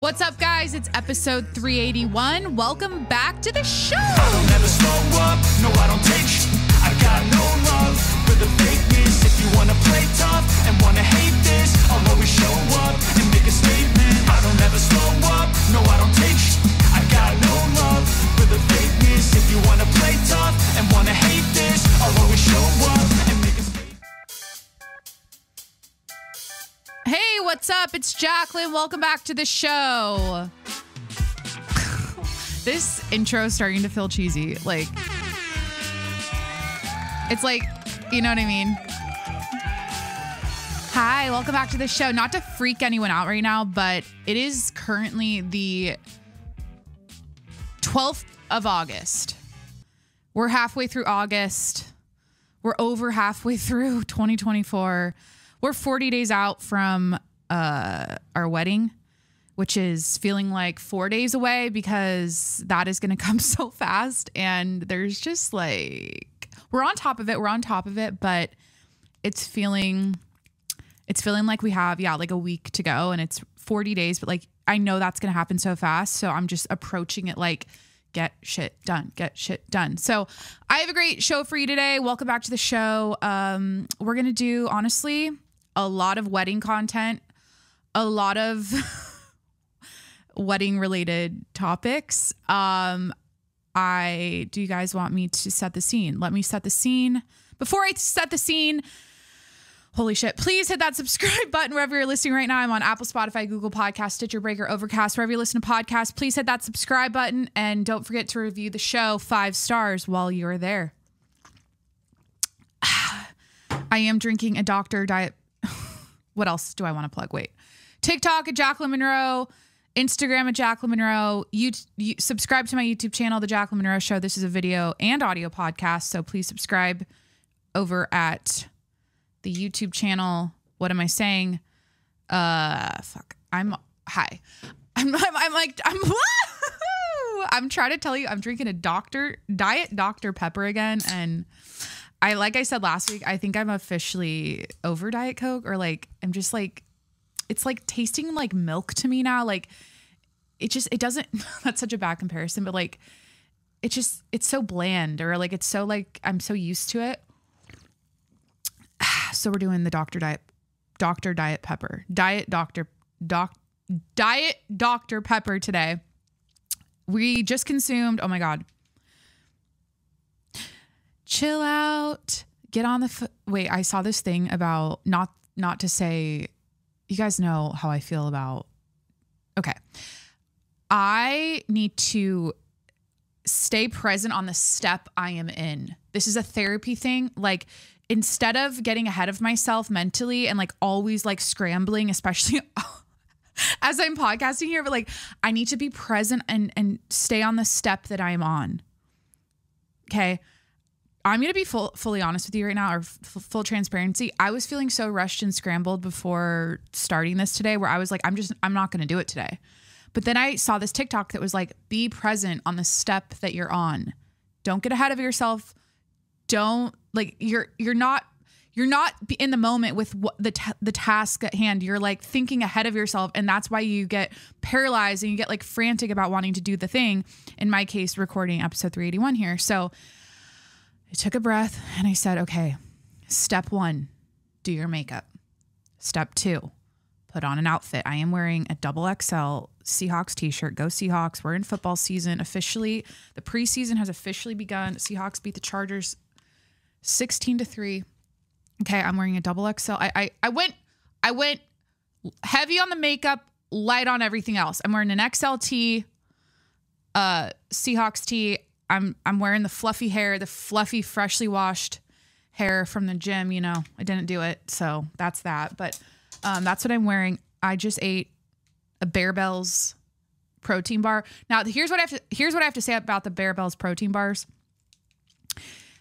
What's up, guys? It's episode 381. Welcome back to the show. I don't ever slow up, no, I don't take I got no love for the fakeness. If you wanna play tough and wanna hate this, I'll always show up and make a statement. I don't ever slow up, no, I don't take I got no love for the fakeness. If you wanna play tough and wanna hate this, I'll always show up and make a statement. Hey, what's up? It's Jacqueline. Welcome back to the show. This intro is starting to feel cheesy. Like, it's like, you know what I mean? Hi, welcome back to the show. Not to freak anyone out right now, but it is currently the 12th of August. We're halfway through August. We're over halfway through 2024. We're 40 days out from our wedding, which is feeling like 4 days away because that is going to come so fast. And there's just like, we're on top of it, but it's feeling like we have, like a week to go and it's 40 days, but like, I know that's going to happen so fast. So I'm just approaching it like, get shit done. So I have a great show for you today. Welcome back to the show. We're going to do, honestly, a lot of wedding content, a lot of wedding related topics. Do you guys want me to set the scene? Let me set the scene. Before I set the scene, holy shit, please hit that subscribe button wherever you're listening right now. I'm on Apple, Spotify, Google Podcasts, Stitcher, Breaker, Overcast, wherever you listen to podcasts. Please hit that subscribe button and don't forget to review the show 5 stars while you're there. I am drinking a Dr. Diet. What else do I want to plug? Wait. TikTok at Jacqueline Monroe. Instagram at Jacqueline Monroe. You subscribe to my YouTube channel, The Jacqueline Monroe Show. This is a video and audio podcast, so please subscribe over at the YouTube channel. What am I saying? Fuck. I'm trying to tell you, I'm drinking a Diet Dr. Pepper again, and like I said last week, I think I'm officially over Diet Coke, or like I'm just like, it's like tasting like milk to me now. Like it doesn't, that's such a bad comparison, but like it's so bland, or like it's so like, I'm so used to it. So we're doing the Diet Pepper, Diet Dr. Pepper today. We just consumed, oh my God. Chill out, get on the, wait, I saw this thing about not to say, you guys know how I feel about, okay. I need to stay present on the step I am in. This is a therapy thing. Like, instead of getting ahead of myself mentally and like always like scrambling, especially as I'm podcasting here, but like I need to be present and stay on the step that I'm on. Okay. I'm going to be fully honest with you right now, or full transparency. I was feeling so rushed and scrambled before starting this today, where I was like, I'm not going to do it today. But then I saw this TikTok that was like, be present on the step that you're on. Don't get ahead of yourself. Don't like, you're not in the moment with what the task at hand. You're like thinking ahead of yourself. And that's why you get paralyzed and you get like frantic about wanting to do the thing. In my case, recording episode 381 here. So I took a breath and I said, okay, step 1, do your makeup. Step 2, put on an outfit. I am wearing a XXL Seahawks t-shirt. Go Seahawks. We're in football season. Officially, the preseason has officially begun. Seahawks beat the Chargers 16-3. Okay, I'm wearing a XXL. I went heavy on the makeup, light on everything else. I'm wearing an XLT Seahawks tee. I'm wearing the fluffy hair, the fluffy, freshly washed hair from the gym. You know, I didn't do it, so that's that. But that's what I'm wearing. I just ate a Bear Bells protein bar. Now, here's what I have to say about the Bear Bells protein bars.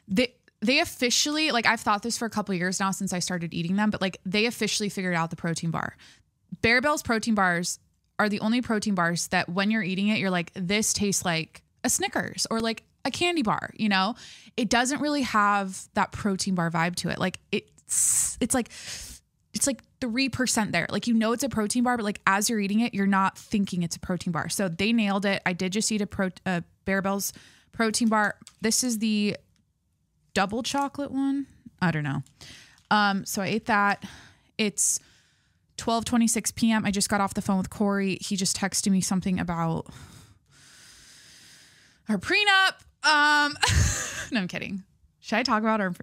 They officially, like, I've thought this for a couple of years now since I started eating them, but like they officially figured out the protein bar. Bear Bells protein bars are the only protein bars that when you're eating it, you're like, this tastes like a Snickers or like a candy bar, you know? It doesn't really have that protein bar vibe to it. Like it's like it's like 3% there. Like, you know, it's a protein bar, but like as you're eating it, you're not thinking it's a protein bar. So they nailed it. I did just eat a Bear Bells protein bar. This is the double chocolate one. I don't know. So I ate that. It's 12:26 p.m. I just got off the phone with Corey. He just texted me something about our prenup. No, I'm kidding. Should I talk about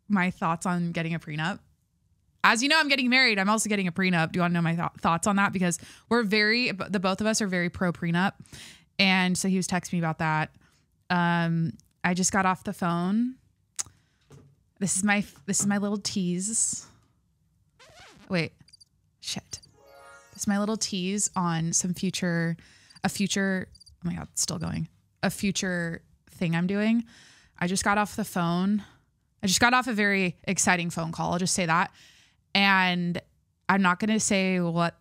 my thoughts on getting a prenup? As you know, I'm getting married. I'm also getting a prenup. Do you want to know my thoughts on that? Because the both of us are very pro prenup. And so he was texting me about that. I just got off the phone. This is my little tease. Wait, shit. This is my little tease on a future, oh my God, it's still going. A future thing I'm doing. I just got off the phone. I just got off a very exciting phone call. I'll just say that. And I'm not going to say what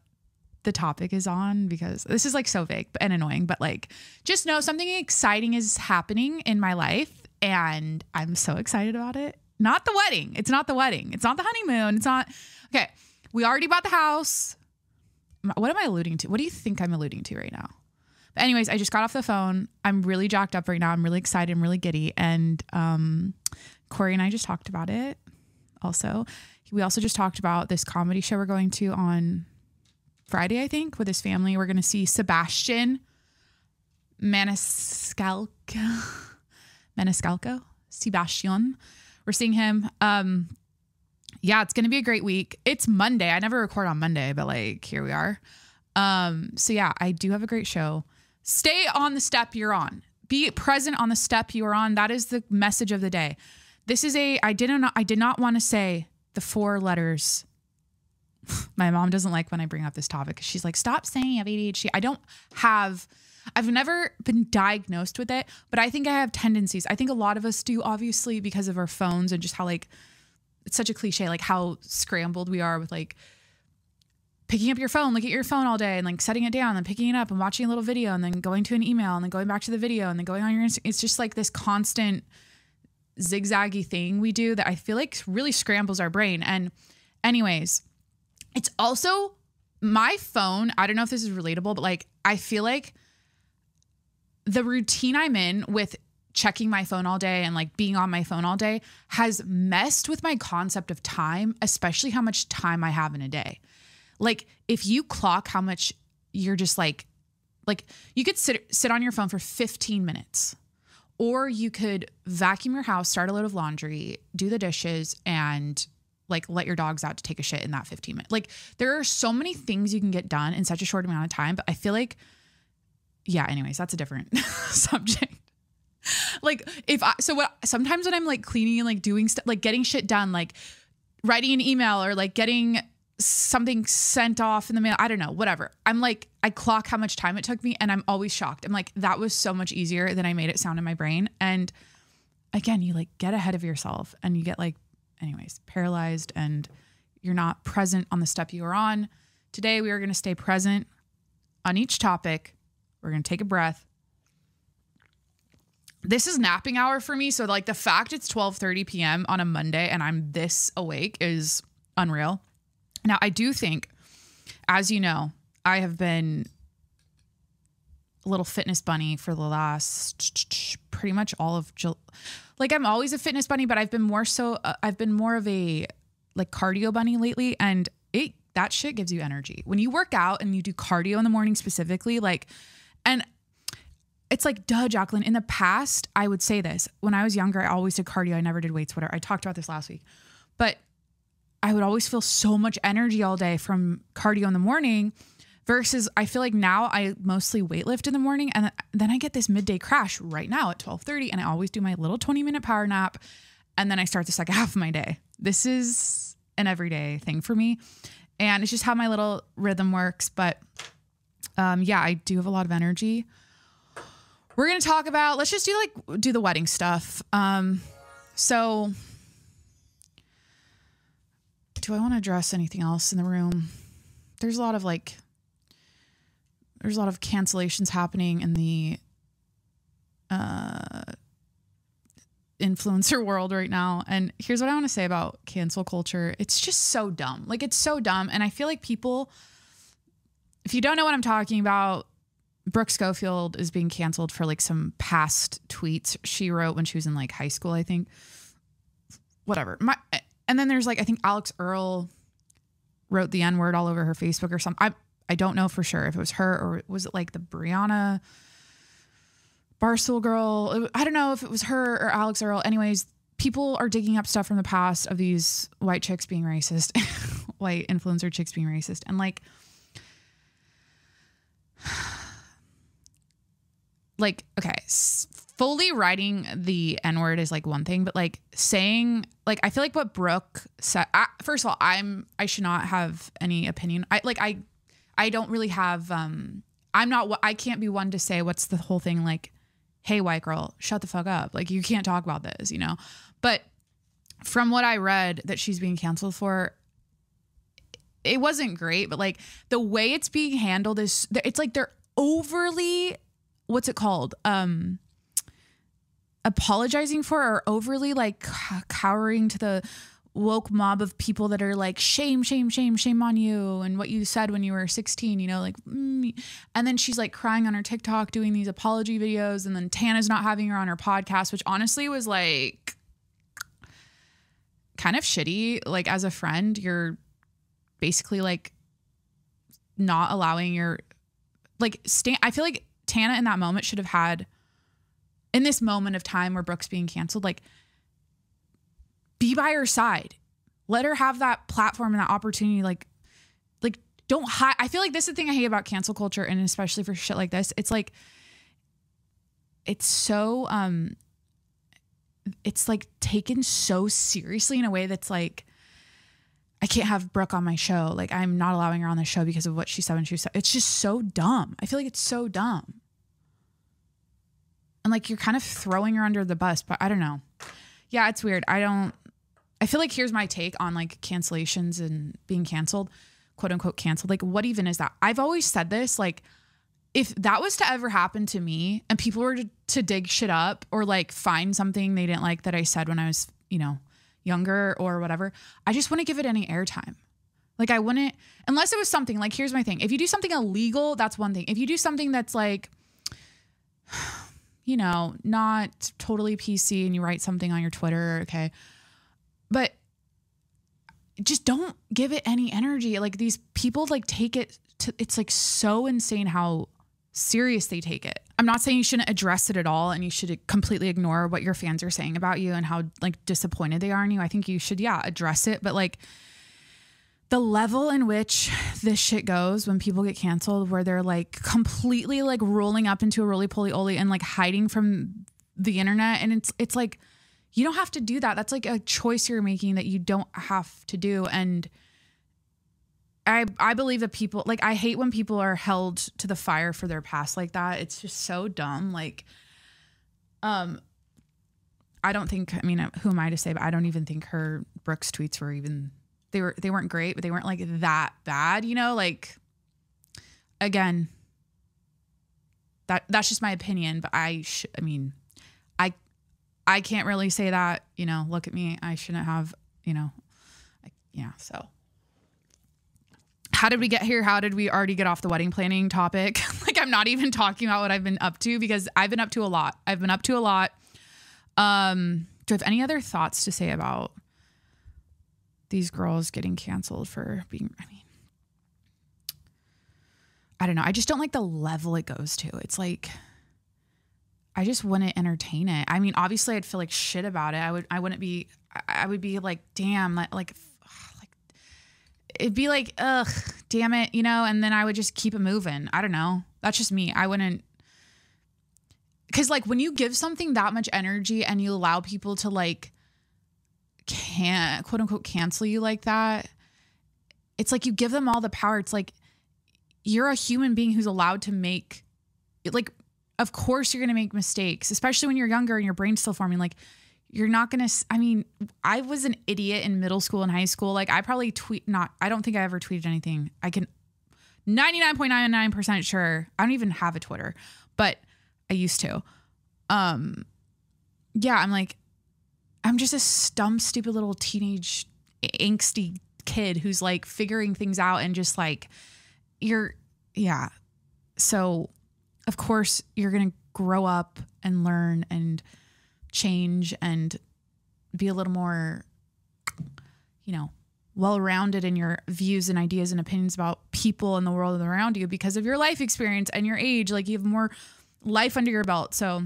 the topic is on because this is like so vague and annoying, but like, just know something exciting is happening in my life and I'm so excited about it. Not the wedding. It's not the wedding. It's not the honeymoon. It's not. Okay. We already bought the house. What am I alluding to? What do you think I'm alluding to right now? But anyways, I just got off the phone. I'm really jacked up right now. I'm really excited. I'm really giddy. And Corey and I just talked about it also. We also just talked about this comedy show we're going to on Friday, I think, with his family. We're going to see Sebastian Maniscalco. Sebastian. We're seeing him. Yeah, it's going to be a great week. It's Monday. I never record on Monday, but like here we are. So yeah, I do have a great show. Stay on the step you're on. Be present on the step you are on. That is the message of the day. This is I did not want to say the 4 letters. My mom doesn't like when I bring up this topic because she's like, stop saying you have ADHD. I've never been diagnosed with it, but I think I have tendencies. I think a lot of us do, obviously, because of our phones and just how like, it's such a cliche, like how scrambled we are with like picking up your phone, looking at your phone all day and like setting it down and then picking it up and watching a little video and then going to an email and then going back to the video and then going on your Instagram. It's just like this constant zigzaggy thing we do that I feel like really scrambles our brain. And anyways, it's also my phone. I don't know if this is relatable, but like, I feel like the routine I'm in with checking my phone all day and like being on my phone all day has messed with my concept of time, especially how much time I have in a day. Like if you clock how much you're just like you could sit on your phone for 15 minutes or you could vacuum your house, start a load of laundry, do the dishes and like let your dogs out to take a shit in that 15 minutes. Like there are so many things you can get done in such a short amount of time, but I feel like, yeah, anyways, that's a different subject. Like sometimes when I'm like cleaning and like doing stuff, like getting shit done, like writing an email or like getting something sent off in the mail, I don't know, whatever. I'm like, I clock how much time it took me and I'm always shocked. I'm like, that was so much easier than I made it sound in my brain. And again, you like get ahead of yourself and you get like, anyways, paralyzed and you're not present on the step you are on. Today, we are going to stay present on each topic. We're going to take a breath. This is napping hour for me. So like the fact it's 12:30 p.m. on a Monday and I'm this awake is unreal. Now I do think, as you know, I have been a little fitness bunny for the last pretty much all of July. Like I'm always a fitness bunny, but I've been more of a like cardio bunny lately. And that shit gives you energy. When you work out and you do cardio in the morning specifically, like, and it's like, duh, Jacqueline, in the past, I would say this. When I was younger, I always did cardio. I never did weights, whatever. I talked about this last week. But I would always feel so much energy all day from cardio in the morning versus I feel like now I mostly weightlift in the morning. And then I get this midday crash right now at 12:30. And I always do my little 20-minute power nap. And then I start the second half of my day. This is an everyday thing for me. And it's just how my little rhythm works. But yeah, I do have a lot of energy. We're going to talk about, let's just do the wedding stuff. So do I want to address anything else in the room? There's a lot of cancellations happening in the influencer world right now. And here's what I want to say about cancel culture. It's just so dumb. Like, it's so dumb. And I feel like people, if you don't know what I'm talking about, Brooke Schofield is being canceled for like some past tweets she wrote when she was in like high school, I think. Whatever. And then there's like, I think Alex Earl wrote the N-word all over her Facebook or something. I don't know for sure if it was her or was it like the Brianna Barstool girl. I don't know if it was her or Alex Earl. Anyways, people are digging up stuff from the past of these white chicks being racist, white influencer chicks being racist. And like okay, fully writing the N-word is like one thing, but like saying, like, I feel like what Brooke said, first of all, I should not have any opinion. I don't really have, I can't be one to say what's the whole thing. Like, hey, white girl, shut the fuck up. Like, you can't talk about this, you know? But from what I read that she's being canceled for, it wasn't great, but like the way it's being handled is, it's like they're overly, what's it called? Apologizing for, or overly like cowering to the woke mob of people that are like, shame on you and what you said when you were 16, you know, like, and then she's like crying on her TikTok doing these apology videos, and then Tana's not having her on her podcast, which honestly was like kind of shitty. Like, as a friend, you're basically like not allowing your, like, I feel like Tana in that moment should have had, in this moment of time where Brooke's being canceled, like, be by her side. Let her have that platform and that opportunity. Like don't hide. I feel like this is the thing I hate about cancel culture, and especially for shit like this. It's like, it's so, it's like taken so seriously in a way that's like, I can't have Brooke on my show. Like, I'm not allowing her on the show because of what she said when she said. It's just so dumb. I feel like it's so dumb. And like, you're kind of throwing her under the bus, but I don't know. Yeah, it's weird. I feel like here's my take on like cancellations and being canceled, quote unquote canceled. Like, what even is that? I've always said this, like, if that was to ever happen to me and people were to dig shit up or like find something they didn't like that I said when I was, you know, younger or whatever, I just wouldn't give it any airtime. Like, I wouldn't, unless it was something like, here's my thing. If you do something illegal, that's one thing. If you do something that's like, you know, not totally PC and you write something on your Twitter, okay, but just don't give it any energy. Like, these people like take it to, it's like so insane how serious they take it. I'm not saying you shouldn't address it at all and you should completely ignore what your fans are saying about you and how like disappointed they are in you. I think you should, address it. But like, the level in which this shit goes when people get canceled, where they're like completely like rolling up into a roly-poly-oly and like hiding from the internet. And it's like, you don't have to do that. That's like a choice you're making that you don't have to do. And I believe that people, like, I hate when people are held to the fire for their past like that. It's just so dumb. Like, I don't think, I mean, who am I to say, but I don't even think Brooke's tweets were even, they weren't great, but they weren't like that bad, you know, like, again, that's just my opinion, but I can't really say that, you know, look at me, I shouldn't have, you know, so how did we get here? How did we already get off the wedding planning topic? Like, I'm not even talking about what I've been up to, because I've been up to a lot. Do I have any other thoughts to say about these girls getting canceled for being, I don't know. I just don't like the level it goes to. It's like, I just wouldn't entertain it. I mean, obviously I'd feel like shit about it. I would be like, damn, like it'd be like, ugh, damn it, you know, and then I would just keep it moving. I don't know. That's just me. I wouldn't, because like, when you give something that much energy and you allow people to like, can't quote unquote cancel you like that, it's like you give them all the power. It's like, you're a human being who's allowed to make, like, of course you're going to make mistakes, especially when you're younger and your brain's still forming. Like, you're not going to, I mean, I was an idiot in middle school and high school. Like, I probably I don't think I ever tweeted anything. I can 99.99% sure. I don't even have a Twitter, but I used to. Yeah, I'm like, I'm just a dumb, stupid little teenage angsty kid who's like figuring things out and just like yeah. So of course you're going to grow up and learn and change and be a little more, well-rounded in your views and ideas and opinions about people and the world around you because of your life experience and your age. Like you have more life under your belt. So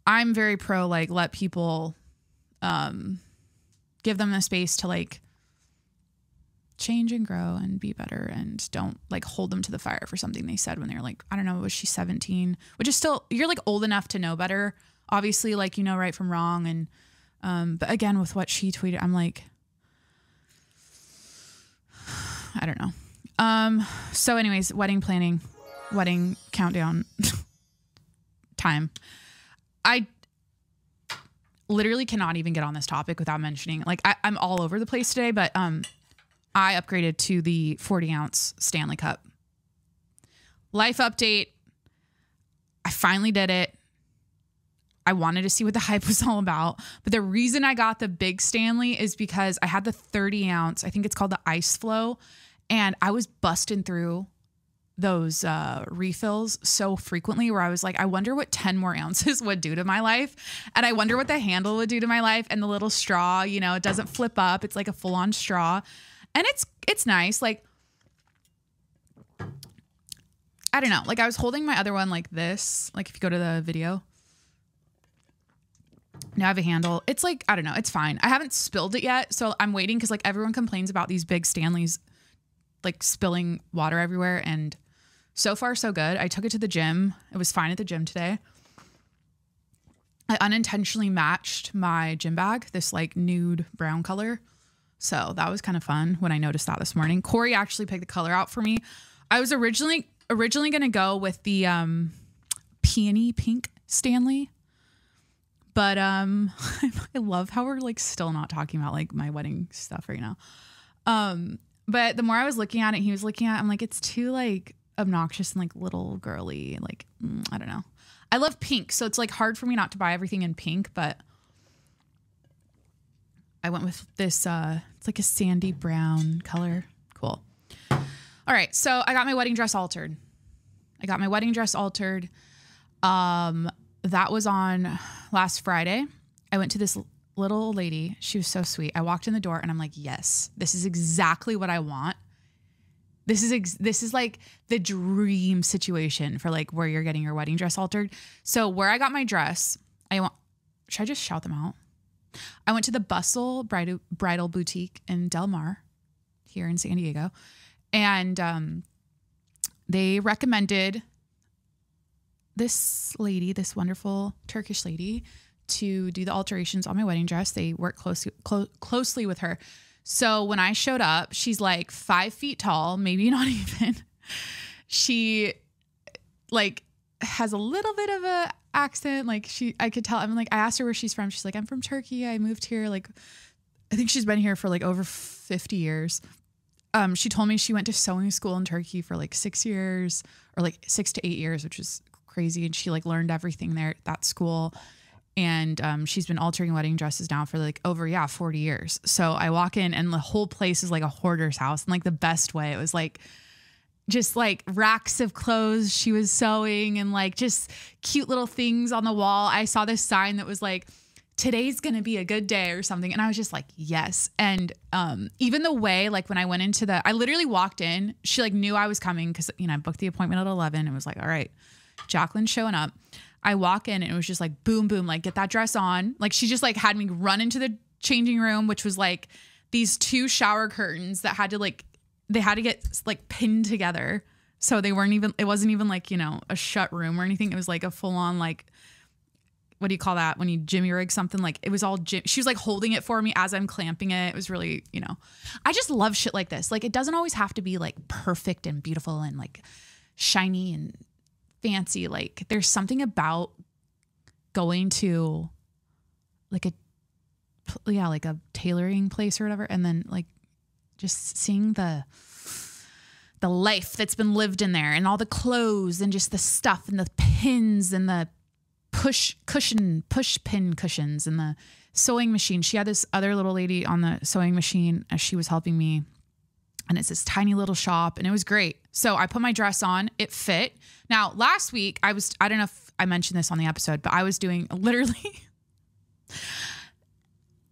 I'm very pro, like, let people, give them the space to like change and grow and be better, and don't like hold them to the fire for something they said when they were like, I don't know, was she 17? Which is still, you're like old enough to know better. Obviously, like, right from wrong. And, but again, with what she tweeted, I'm like, I don't know. So anyways, wedding planning, wedding countdown time. I literally cannot even get on this topic without mentioning, like, I'm all over the place today, but, I upgraded to the 40-ounce Stanley Cup. Life update. I finally did it. I wanted to see what the hype was all about. But the reason I got the big Stanley is because I had the 30-ounce. I think it's called the Ice Flow. And I was busting through those refills so frequently where I was like, I wonder what 10 more ounces would do to my life. And I wonder what the handle would do to my life. And the little straw, it doesn't flip up. It's like a full-on straw. And it's nice. Like, I don't know. Like, I was holding my other one like this. Like, if you go to the video. Now I have a handle. It's like, I don't know. It's fine. I haven't spilled it yet. So I'm waiting because, like, everyone complains about these big Stanleys, like, spilling water everywhere. And so far, so good. I took it to the gym. It was fine at the gym today. I unintentionally matched my gym bag, this, like, nude brown color. So that was kind of fun when I noticed that this morning. Corey actually picked the color out for me. I was originally going to go with the peony pink Stanley. But I love how we're like still not talking about like my wedding stuff right now. But the more I was looking at it, he was looking at it, I'm like, it's too like obnoxious and like little girly. Like, I don't know. I love pink. So it's like hard for me not to buy everything in pink, but I went with this, it's like a sandy brown color. Cool. All right. So I got my wedding dress altered. That was on last Friday. I went to this little lady. She was so sweet. I walked in the door and I'm like, yes, this is exactly what I want. This is like the dream situation for like where you're getting your wedding dress altered. So where I got my dress, should I just shout them out? I went to the Bustle Bridal Boutique in Del Mar here in San Diego. And they recommended this wonderful Turkish lady to do the alterations on my wedding dress. They work closely with her. So when I showed up, she's like 5 feet tall, maybe not even. She like has a little bit of a accent. Like I could tell. I'm like, I asked her where she's from. She's like, I'm from Turkey. I moved here. Like, I think she's been here for like over 50 years. She told me she went to sewing school in Turkey for like 6 years or like 6 to 8 years, which is crazy. And she like learned everything there at that school. And she's been altering wedding dresses now for like over 40 years. So I walk in and the whole place is like a hoarder's house in like the best way. It was like just like racks of clothes she was sewing and like just cute little things on the wall. I saw this sign that was like, today's going to be a good day or something. And I was just like, yes. And even the way, like when I went into I literally walked in, she like knew I was coming because, I booked the appointment at 11 and was like, all right, Jacqueline's showing up. I walk in and it was just like, boom, boom, like get that dress on. Like she just like had me run into the changing room, which was like these 2 shower curtains that had to get like pinned together. So it wasn't even like, a shut room or anything. It was like a full on, like, what do you call that? When you jimmy rig something, like it was all she was like holding it for me as I'm clamping it. It was really, I just love shit like this. Like it doesn't always have to be like perfect and beautiful and like shiny and fancy. Like there's something about going to like a tailoring place or whatever. And then like just seeing the life that's been lived in there and all the clothes and just the stuff and the pins and the push pin cushions and the sewing machine. She had this other little lady on the sewing machine as she was helping me. And it's this tiny little shop and it was great. So I put my dress on, it fit. Now last week I don't know if I mentioned this on the episode, but I was doing literally.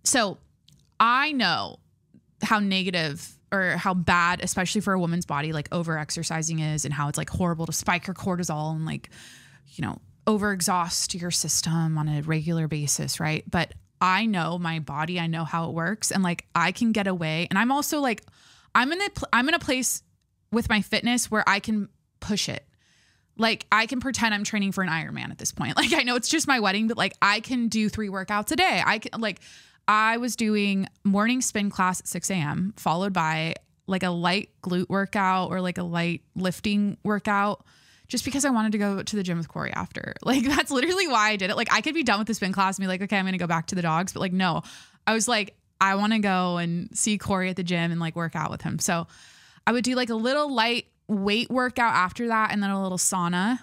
So I know how negative or how bad, especially for a woman's body, like over exercising is, and how it's like horrible to spike your cortisol and like, over exhaust your system on a regular basis. Right. But I know my body, I know how it works, and like I can get away. And I'm also like, I'm in a place with my fitness where I can push it. Like I can pretend I'm training for an Ironman at this point. Like I know it's just my wedding, but like I can do 3 workouts a day. I was doing morning spin class at 6 a.m. followed by like a light glute workout or like a light lifting workout, just because I wanted to go to the gym with Corey after. Like that's literally why I did it. Like I could be done with the spin class and be like, okay, I'm going to go back to the dogs. But like, no, I was like, I want to go and see Corey at the gym and like work out with him. So I would do like a little light weight workout after that, and then a little sauna.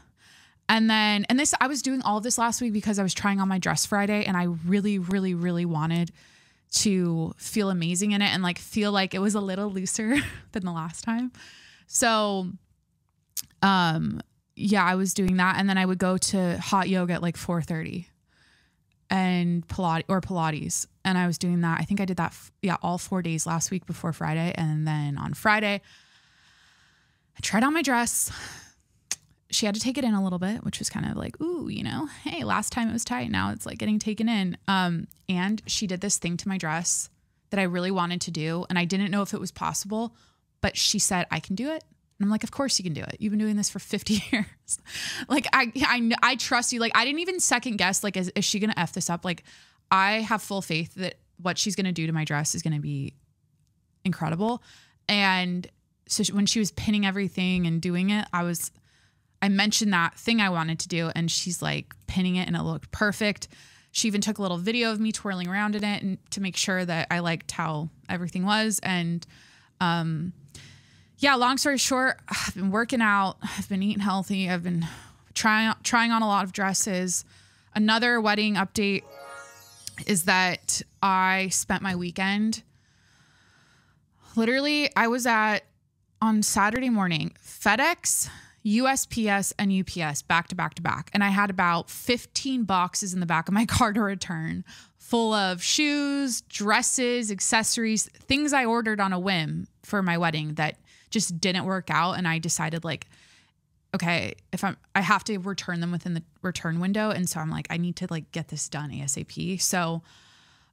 I was doing all of this last week because I was trying on my dress Friday, and I really, really, really wanted to feel amazing in it and like feel like it was a little looser than the last time. So, yeah, I was doing that. And then I would go to hot yoga at like 4:30 and Pilates. And I was doing that. I think I did that. All 4 days last week before Friday. And then on Friday, I tried on my dress. She had to take it in a little bit, which was kind of like, ooh, hey, last time it was tight. Now it's like getting taken in. And she did this thing to my dress that I really wanted to do. And I didn't know if it was possible, but she said, I can do it. And I'm like, of course you can do it. You've been doing this for 50 years. Like, I trust you. Like, I didn't even second guess, like, is she going to F this up? Like, I have full faith that what she's going to do to my dress is going to be incredible. And so when she was pinning everything and doing it, I mentioned that thing I wanted to do, and she's like pinning it and it looked perfect. She even took a little video of me twirling around in it and to make sure that I liked how everything was. And, yeah, long story short, I've been working out. I've been eating healthy. I've been trying on a lot of dresses. Another wedding update is that I spent my weekend. Literally, I was on Saturday morning, FedEx, USPS, and UPS back to back to back. And I had about 15 boxes in the back of my car to return, full of shoes, dresses, accessories, things I ordered on a whim for my wedding that just didn't work out. And I decided like, okay, I have to return them within the return window. And so I'm like, I need to like get this done ASAP. So,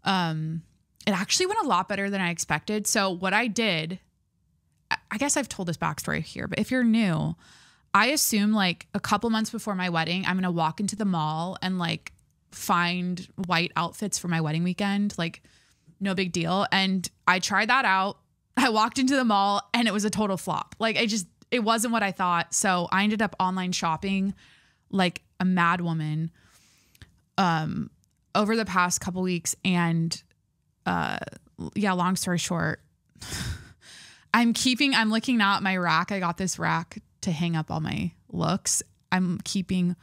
it actually went a lot better than I expected. So what I did, I guess I've told this backstory here, but if you're new, I assume like a couple months before my wedding, I'm going to walk into the mall and like find white outfits for my wedding weekend. Like no big deal. And I tried that out. I walked into the mall and it was a total flop. Like it wasn't what I thought. So I ended up online shopping like a mad woman, over the past couple weeks. And, yeah, long story short, I'm looking now at my rack. I got this rack to hang up all my looks. I'm keeping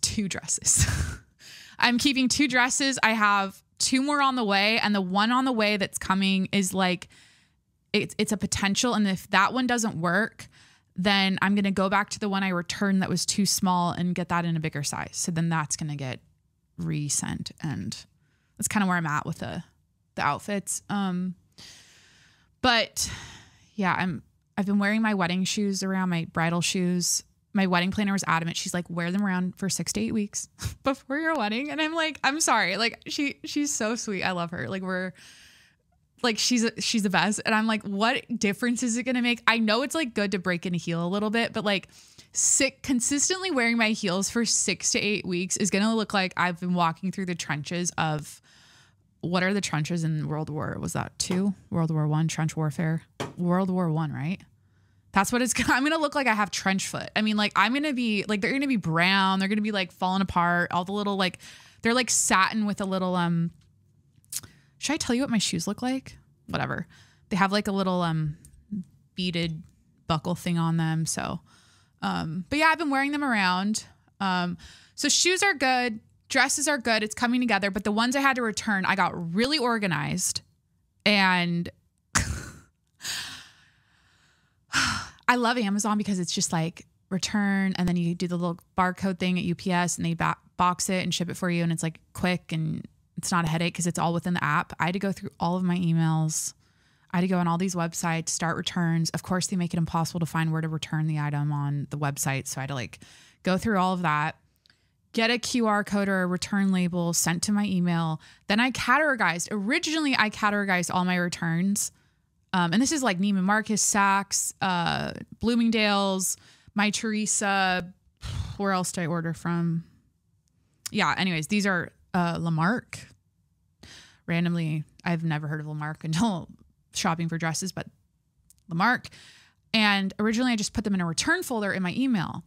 2 dresses. I'm keeping 2 dresses. I have 2 more on the way, and the one on the way that's coming is like, it's a potential. And if that one doesn't work, then I'm going to go back to the one I returned that was too small and get that in a bigger size. So then that's going to get resent. And that's kind of where I'm at with the outfits. But yeah, I've been wearing my wedding shoes around, my bridal shoes. My wedding planner was adamant. She's like, wear them around for 6 to 8 weeks before your wedding. And I'm like, I'm sorry. Like she's so sweet. I love her. Like she's the best. And I'm like, what difference is it going to make? I know it's like good to break in a heel a little bit, but like consistently wearing my heels for 6 to 8 weeks is going to look like I've been walking through the trenches of, what are the trenches in World War? Was that II? World War I, trench warfare? World War I, right? That's what I'm going to look like. I have trench foot. I mean, like I'm going to be like, they're going to be brown. They're going to be like falling apart. All the little, like, they're like satin with a little, should I tell you what my shoes look like? Whatever. They have like a little, beaded buckle thing on them. So, but yeah, I've been wearing them around. So shoes are good. Dresses are good. It's coming together. But the ones I had to return, I got really organized. And I love Amazon because it's just like return. And then you do the little barcode thing at UPS and they box it and ship it for you. And it's like quick and it's not a headache because it's all within the app. I had to go through all of my emails. I had to go on all these websites, start returns. Of course, they make it impossible to find where to return the item on the website. So I had to like go through all of that, get a QR code or a return label sent to my email. Then I categorized. Originally, I categorized all my returns. And this is like Neiman Marcus, Saks, Bloomingdale's, My Teresa. Where else did I order from? Yeah, anyways, these are Lamarck. Randomly, I've never heard of Lamarck until shopping for dresses, but Lamarck. And originally I just put them in a return folder in my email.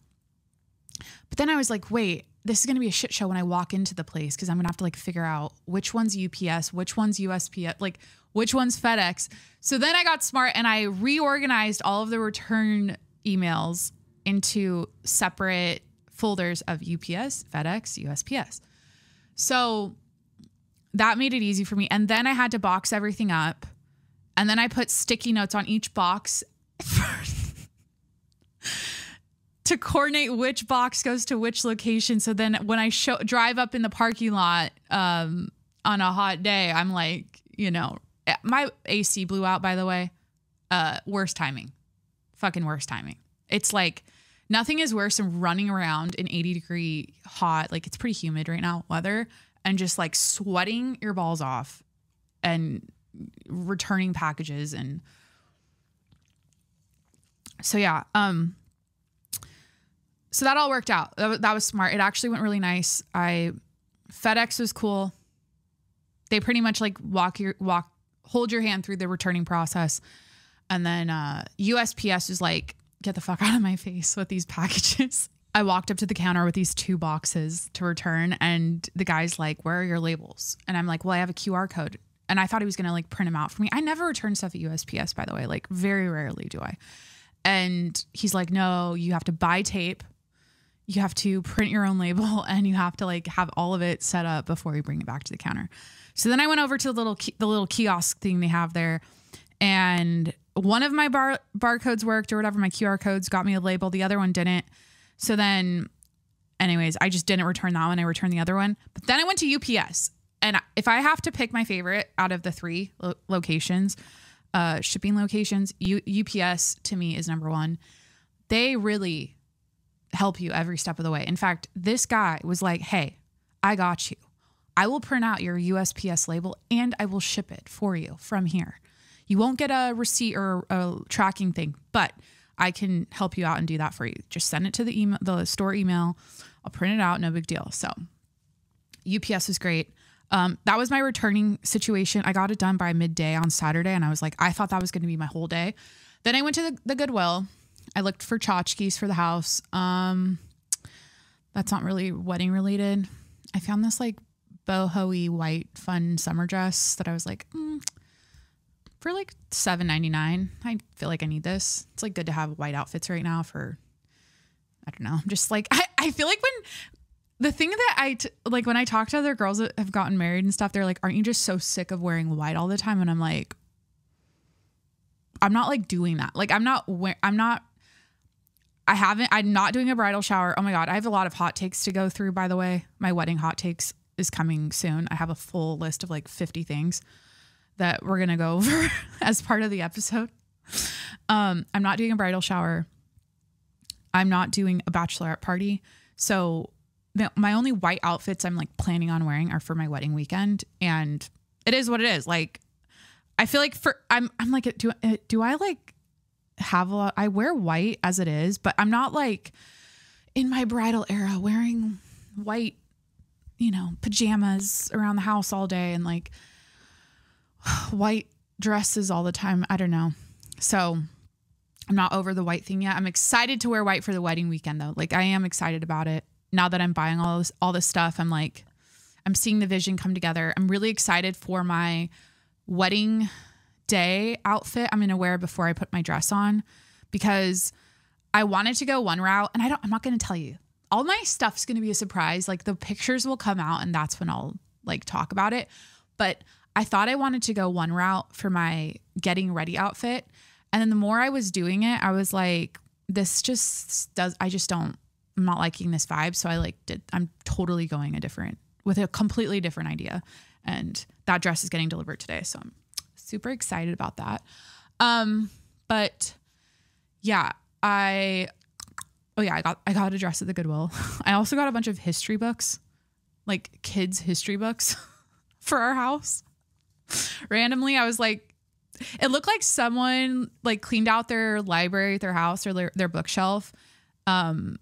But then I was like, wait, this is going to be a shit show when I walk into the place because I'm going to have to like figure out which one's UPS, which one's USPS, like which one's FedEx. So then I got smart and I reorganized all of the return emails into separate folders of UPS, FedEx, USPS. So that made it easy for me. And then I had to box everything up. And then I put sticky notes on each box to coordinate which box goes to which location. So then when I drive up in the parking lot on a hot day, I'm like, you know, my AC blew out, by the way. Worst timing. Fucking worst timing. It's like nothing is worse than running around in 80-degree hot, like it's pretty humid right now, weather, and just like sweating your balls off and returning packages. And so yeah, so that all worked out. That was smart. It actually went really nice. FedEx was cool. They pretty much like hold your hand through the returning process. And then USPS was like, get the fuck out of my face with these packages. I walked up to the counter with these 2 boxes to return and the guy's like, where are your labels? And I'm like, well, I have a QR code. And I thought he was going to like print them out for me. I never return stuff at USPS, by the way, like very rarely do I. And he's like, no, you have to buy tape. You have to print your own label and you have to like have all of it set up before you bring it back to the counter. So then I went over to the little kiosk thing they have there, and one of my barcodes worked or whatever. My QR codes got me a label. The other one didn't. So then anyways, I just didn't return that one. I returned the other one, but then I went to UPS. And if I have to pick my favorite out of the 3 locations, shipping locations, UPS to me is number 1. They really help you every step of the way. In fact, this guy was like, hey, I got you. I will print out your USPS label and I will ship it for you from here. You won't get a receipt or a tracking thing, but I can help you out and do that for you. Just send it to the store email. I'll print it out. No big deal. So UPS was great. That was my returning situation. I got it done by midday on Saturday. And I was like, I thought that was going to be my whole day. Then I went to the Goodwill. I looked for tchotchkes for the house. That's not really wedding related. I found this like boho-y white fun summer dress that I was like, for like $7.99. I feel like I need this. It's like good to have white outfits right now for, I don't know. I'm just like, I feel like when the thing that like when I talk to other girls that have gotten married and stuff, they're like, aren't you just so sick of wearing white all the time? And I'm like, I'm not like doing that. Like I'm not doing a bridal shower. Oh my God. I have a lot of hot takes to go through, by the way. My wedding hot takes is coming soon. I have a full list of like 50 things that we're going to go over as part of the episode. I'm not doing a bridal shower. I'm not doing a bachelorette party. So my only white outfits I'm like planning on wearing are for my wedding weekend. And it is what it is. Like, I feel like I'm like, do I like have a lot? I wear white as it is, but I'm not like in my bridal era wearing white, pajamas around the house all day and like white dresses all the time. I don't know. So I'm not over the white thing yet. I'm excited to wear white for the wedding weekend though. Like I am excited about it. Now that I'm buying all this stuff, I'm like, I'm seeing the vision come together. I'm really excited for my wedding day outfit I'm going to wear before I put my dress on, because I wanted to go one route and I'm not going to tell you. all my stuff's going to be a surprise. Like the pictures will come out and that's when I'll like talk about it. But I thought I wanted to go one route for my getting ready outfit. And then the more I was doing it, I was like, I'm not liking this vibe. So I'm totally going with a completely different idea. And that dress is getting delivered today. So I'm super excited about that. But yeah, I got a dress at the Goodwill. I also got a bunch of history books, like kids' history books for our house. Randomly, I was like, it looked like someone like cleaned out their library at their house or their bookshelf, and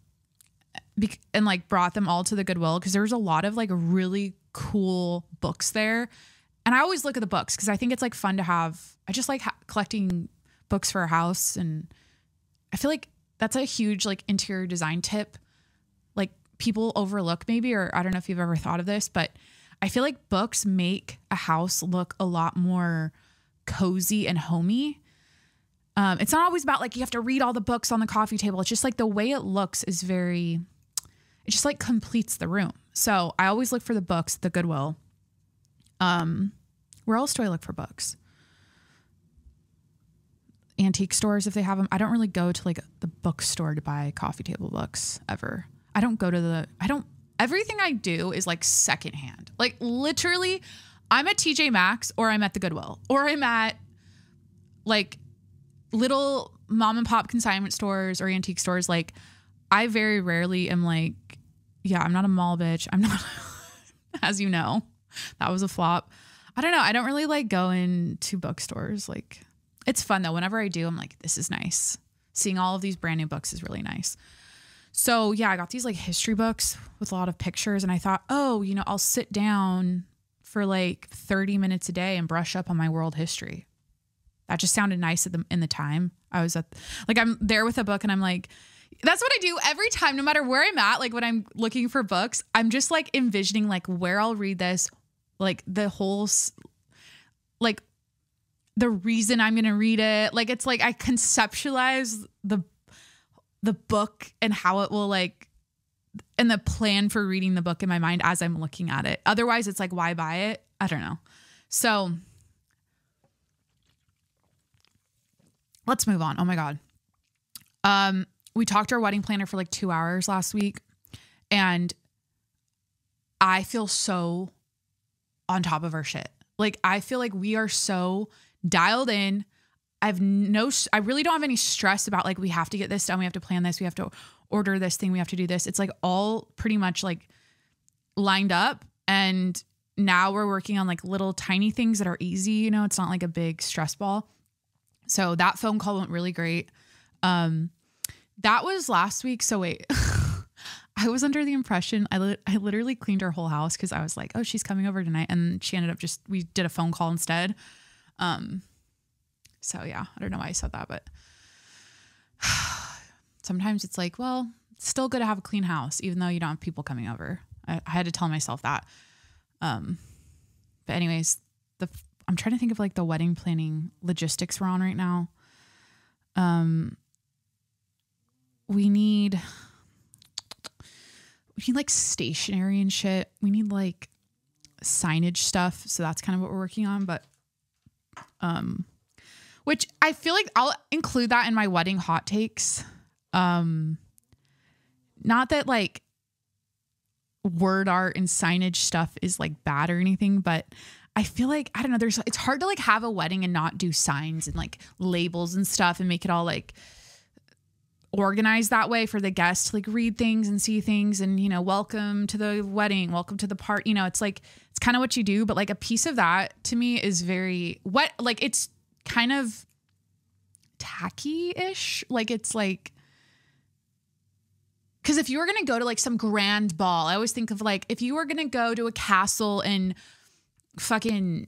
like brought them all to the Goodwill because there was a lot of like really cool books there. And I always look at the books because I think it's like fun to have. I just like collecting books for our house, and I feel like that's a huge like interior design tip. Like people overlook maybe, or I don't know if you've ever thought of this, but I feel like books make a house look a lot more cozy and homey. It's not always about like you have to read all the books on the coffee table. It's just like the way it looks is it just like completes the room. So I always look for the books at the Goodwill. Where else do I look for books? Antique stores if they have them. I don't really go to like the bookstore to buy coffee table books ever. Everything I do is like secondhand. Like literally I'm at TJ Maxx or I'm at the Goodwill or I'm at like little mom and pop consignment stores or antique stores. Like I very rarely am like, yeah, I'm not a mall bitch. I'm not, as you know, that was a flop. I don't know. I don't really like going to bookstores. Like it's fun though. Whenever I do, I'm like, this is nice. Seeing all of these brand new books is really nice. So yeah, I got these like history books with a lot of pictures and I thought, I'll sit down for like 30 minutes a day and brush up on my world history. That just sounded nice in the time. I was I'm there with a book and I'm like, that's what I do every time, no matter where I'm at. Like when I'm looking for books, I'm just like envisioning like where I'll read this, like the whole, like the reason I'm going to read it. Like, it's like I conceptualize the book and how it will like, and the plan for reading the book in my mind as I'm looking at it. Otherwise it's like, why buy it? I don't know. So let's move on. Oh my God. We talked to our wedding planner for like 2 hours last week and I feel so on top of our shit. Like, I feel like we are so dialed in. I really don't have any stress about like, we have to get this done. We have to plan this. We have to order this thing. We have to do this. It's like all pretty much like lined up. And now we're working on like little tiny things that are easy. It's not like a big stress ball. So that phone call went really great. That was last week. So wait, I was under the impression I literally cleaned our whole house because I was like, oh, she's coming over tonight. And she ended up we did a phone call instead. So yeah, I don't know why I said that, but sometimes it's like, well, it's still good to have a clean house, even though you don't have people coming over. I had to tell myself that. But anyways, I'm trying to think of like the wedding planning logistics we're on right now. We need like stationery and shit. We need like signage stuff. So that's kind of what we're working on. But, which I feel like I'll include that in my wedding hot takes. Not that like word art and signage stuff is like bad or anything, but I feel like, I don't know, it's hard to like have a wedding and not do signs and like labels and stuff and make it all like organized that way for the guests to like read things and see things and, welcome to the wedding, welcome to the part, it's like, it's kind of what you do. But like a piece of that to me is very like it's kind of tacky-ish. Like it's like, because if you were going to go to like some grand ball, I always think of like, if you were going to go to a castle in fucking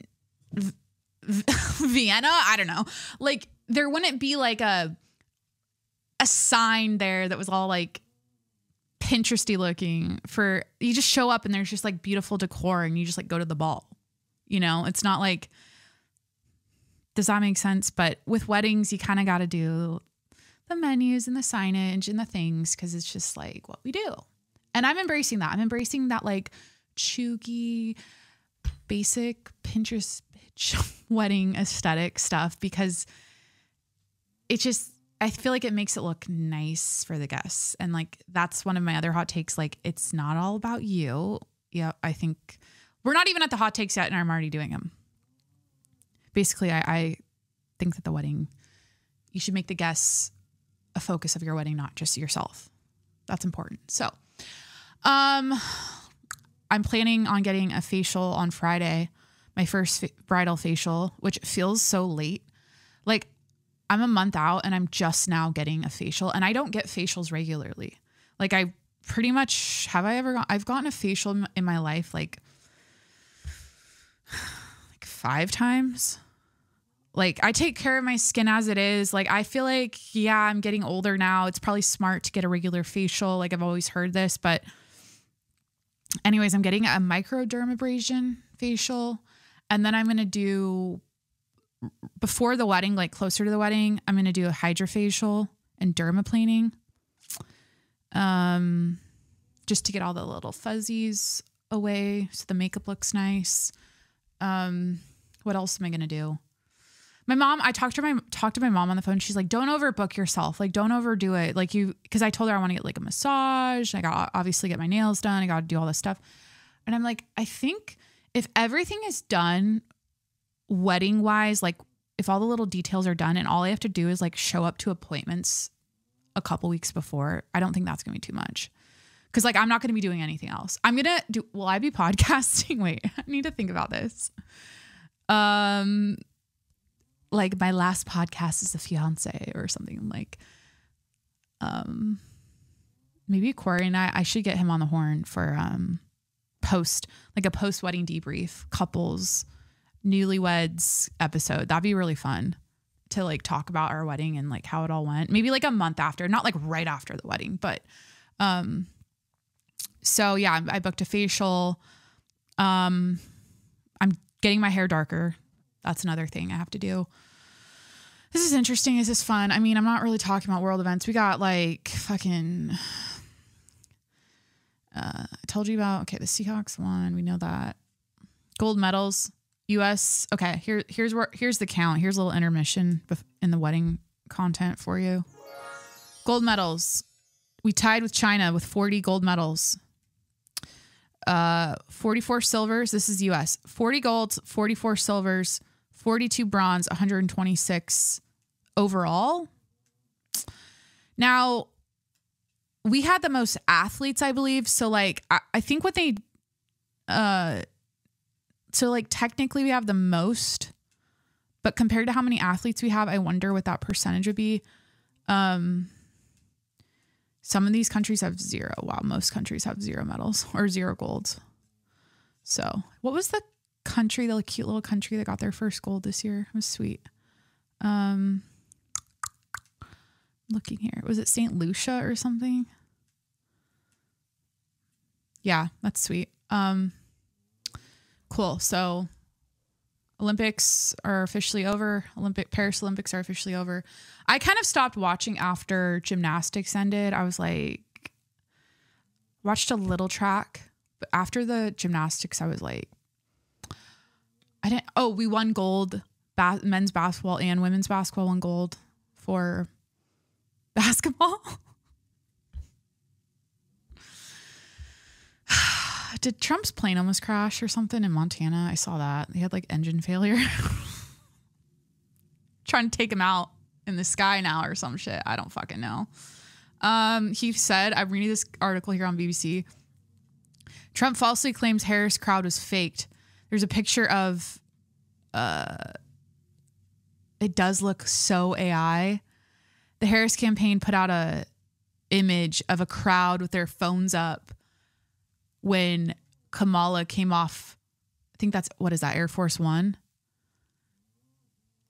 Vienna, I don't know, like there wouldn't be like a sign there that was all like Pinteresty looking for, you just show up and there's just like beautiful decor and you just like go to the ball. It's not like, does that make sense? But with weddings, you kind of got to do the menus and the signage and the things because it's just like what we do. And I'm embracing that. I'm embracing that like chuggy, basic Pinterest bitch wedding aesthetic stuff because it just, I feel like it makes it look nice for the guests. And like, that's one of my other hot takes. Like, it's not all about you. Yeah. I think we're not even at the hot takes yet and I'm already doing them. Basically, I think that the wedding, you should make the guests a focus of your wedding, not just yourself. That's important. So, I'm planning on getting a facial on Friday, my first bridal facial, which feels so late. Like, I'm a month out and I'm just now getting a facial and I don't get facials regularly. Like I pretty much, I've gotten a facial in my life like 5 times. Like I take care of my skin as it is. Like I feel like, yeah, I'm getting older now. It's probably smart to get a regular facial. Like I've always heard this, but anyways, I'm getting a microdermabrasion facial and then I'm going to do before the wedding, like closer to the wedding, I'm going to do a hydrofacial and dermaplaning. Just to get all the little fuzzies away so the makeup looks nice. What else am I going to do? My mom, I talked to my mom on the phone. She's like, don't overbook yourself. Like, don't overdo it. Like because I told her I want to get like a massage. I got obviously get my nails done. I got to do all this stuff. And I'm like, I think if everything is done wedding wise, like if all the little details are done and all I have to do is like show up to appointments a couple weeks before, I don't think that's gonna be too much. Cause like, I'm not going to be doing anything else. Will I be podcasting? Wait, I need to think about this. Like my last podcast is a fiance or something like, maybe Corey and I should get him on the horn for, a post-wedding debrief, couples, newlyweds episode. That'd be really fun to like talk about our wedding and like how it all went. Maybe like a month after, not like right after the wedding, but, so yeah, I booked a facial. I'm getting my hair darker. That's another thing I have to do. This is interesting. Is this fun? I mean, I'm not really talking about world events. We got like fucking, I told you about, okay, the Seahawks won. We know that. Gold medals, US. Okay, here's the count. Here's a little intermission in the wedding content for you. Gold medals. We tied with China with 40 gold medals. 44 silvers. This is US. 40 golds, 44 silvers, 42 bronze, 126 overall. Now, we had the most athletes, I believe. So like, I think what they, so like technically we have the most, but compared to how many athletes we have, I wonder what that percentage would be. Some of these countries have 0. Wow. Most countries have 0 medals or 0 golds. So what was the country, the cute little country that got their first gold this year? It was sweet. Looking here. Was it St. Lucia or something? Yeah, that's sweet. Cool. So Olympics are officially over. Paris Olympics are officially over. I kind of stopped watching after gymnastics ended. I was like, watched a little track, but after the gymnastics, I was like, we won gold. Men's basketball and women's basketball won gold for basketball. Did Trump's plane almost crash or something in Montana? I saw that. They had like engine failure. Trying to take him out in the sky now or some shit. I don't fucking know. He said, I'm reading this article here on BBC. Trump falsely claims Harris crowd was faked. There's a picture of, it does look so AI. The Harris campaign put out a image of a crowd with their phones up when Kamala came off, I think that's, what is that, Air Force One?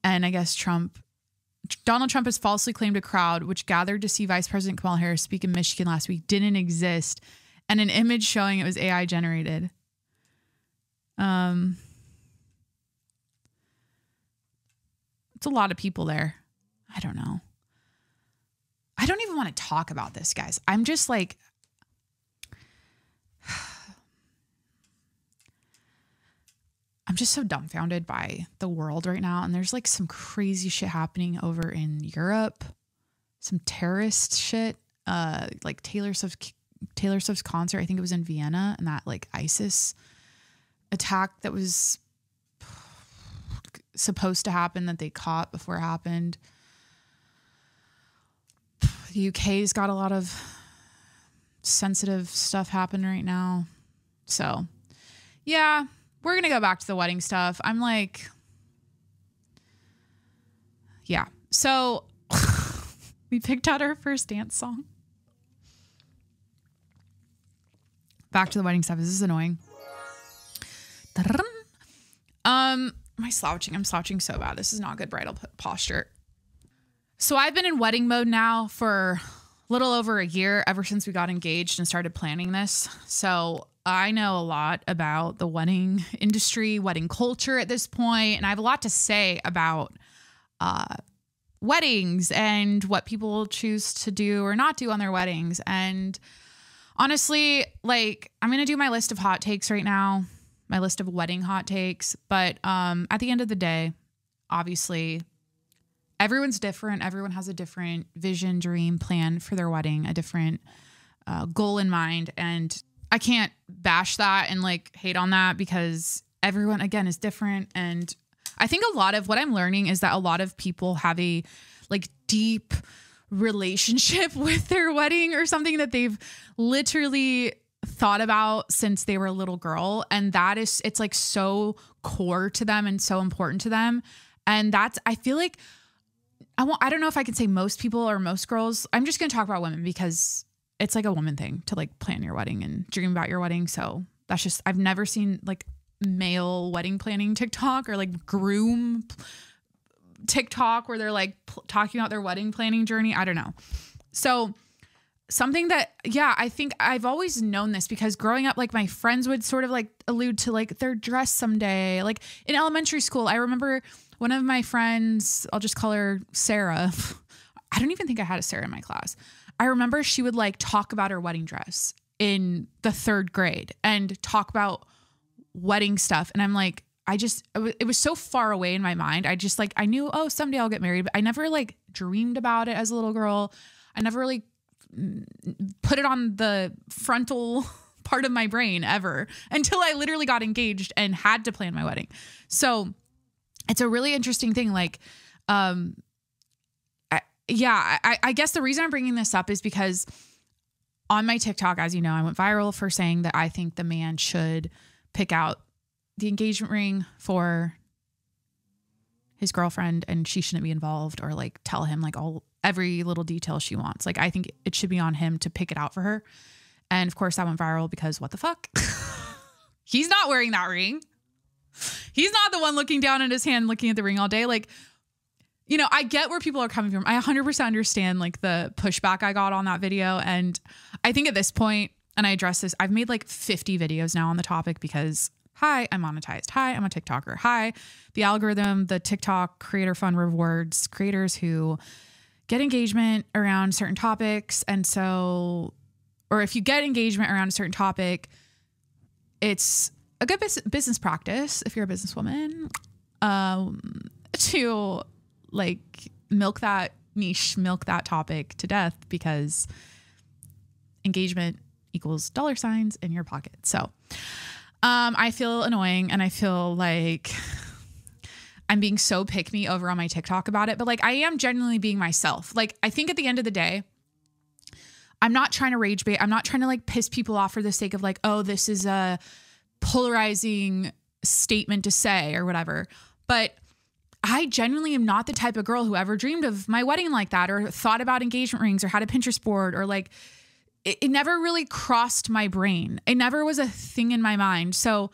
And I guess Donald Trump has falsely claimed a crowd which gathered to see Vice President Kamala Harris speak in Michigan last week didn't exist, and an image showing it was AI generated. It's a lot of people there. I don't know. I don't even want to talk about this, guys. I'm just like, I'm just so dumbfounded by the world right now. And there's like some crazy shit happening over in Europe, some terrorist shit, like Taylor Swift's concert. I think it was in Vienna, and that like ISIS attack that was supposed to happen that they caught before it happened. The UK's got a lot of sensitive stuff happening right now. So yeah, we're going to go back to the wedding stuff. I'm like, yeah. So we picked out our first dance song. Back to the wedding stuff. This is annoying. Am I slouching? I'm slouching so bad. This is not good bridal posture. So I've been in wedding mode now for a little over a year, ever since we got engaged and started planning this. So I know a lot about the wedding industry, wedding culture at this point, and I have a lot to say about weddings and what people choose to do or not do on their weddings. And honestly, like, I'm going to do my list of hot takes right now, my list of wedding hot takes. But at the end of the day, obviously, everyone's different. Everyone has a different vision, dream, plan for their wedding, a different goal in mind. And I can't bash that and like hate on that, because everyone, again, is different. And I think a lot of what I'm learning is that a lot of people have a like deep relationship with their wedding, or something that they've literally thought about since they were a little girl. And that is, it's like so core to them and so important to them. And that's, I feel like, I don't know if I can say most people or most girls. I'm just going to talk about women, because it's like a woman thing to like plan your wedding and dream about your wedding. So that's just, I've never seen like male wedding planning TikTok or like groom TikTok where they're like talking about their wedding planning journey. I don't know. So something that, yeah, I think I've always known this, because growing up, like my friends would sort of like allude to like their dress someday. Like in elementary school, I remember one of my friends, I'll just call her Sarah. I don't even think I had a Sarah in my class. I remember she would like talk about her wedding dress in the 3rd grade and talk about wedding stuff. And I'm like, it was so far away in my mind. I just like, I knew, oh, someday I'll get married, but I never like dreamed about it as a little girl. I never really put it on the frontal part of my brain ever until I literally got engaged and had to plan my wedding. So it's a really interesting thing. Like, I guess the reason I'm bringing this up is because on my TikTok, as you know, I went viral for saying that I think the man should pick out the engagement ring for his girlfriend and she shouldn't be involved, or like tell him like every little detail she wants. Like, I think it should be on him to pick it out for her. And of course that went viral because what the fuck? He's not wearing that ring. He's not the one looking down at his hand, looking at the ring all day. Like, you know, I get where people are coming from. I 100% understand like the pushback I got on that video. And I think at this point, and I address this, I've made like 50 videos now on the topic because hi, I'm monetized. Hi, I'm a TikToker. Hi, the algorithm, the TikTok creator fund rewards creators who get engagement around certain topics. And so, or if you get engagement around a certain topic, it's a good business practice if you're a businesswoman, to like milk that niche, milk that topic to death, because engagement equals dollar signs in your pocket. So I feel annoying and I feel like I'm being so pick me over on my TikTok about it, but like I am genuinely being myself. Like, I think at the end of the day, I'm not trying to rage bait. I'm not trying to like piss people off for the sake of like, oh, this is a polarizing statement to say or whatever. But I genuinely am not the type of girl who ever dreamed of my wedding like that, or thought about engagement rings, or had a Pinterest board, or like it never really crossed my brain. It never was a thing in my mind. So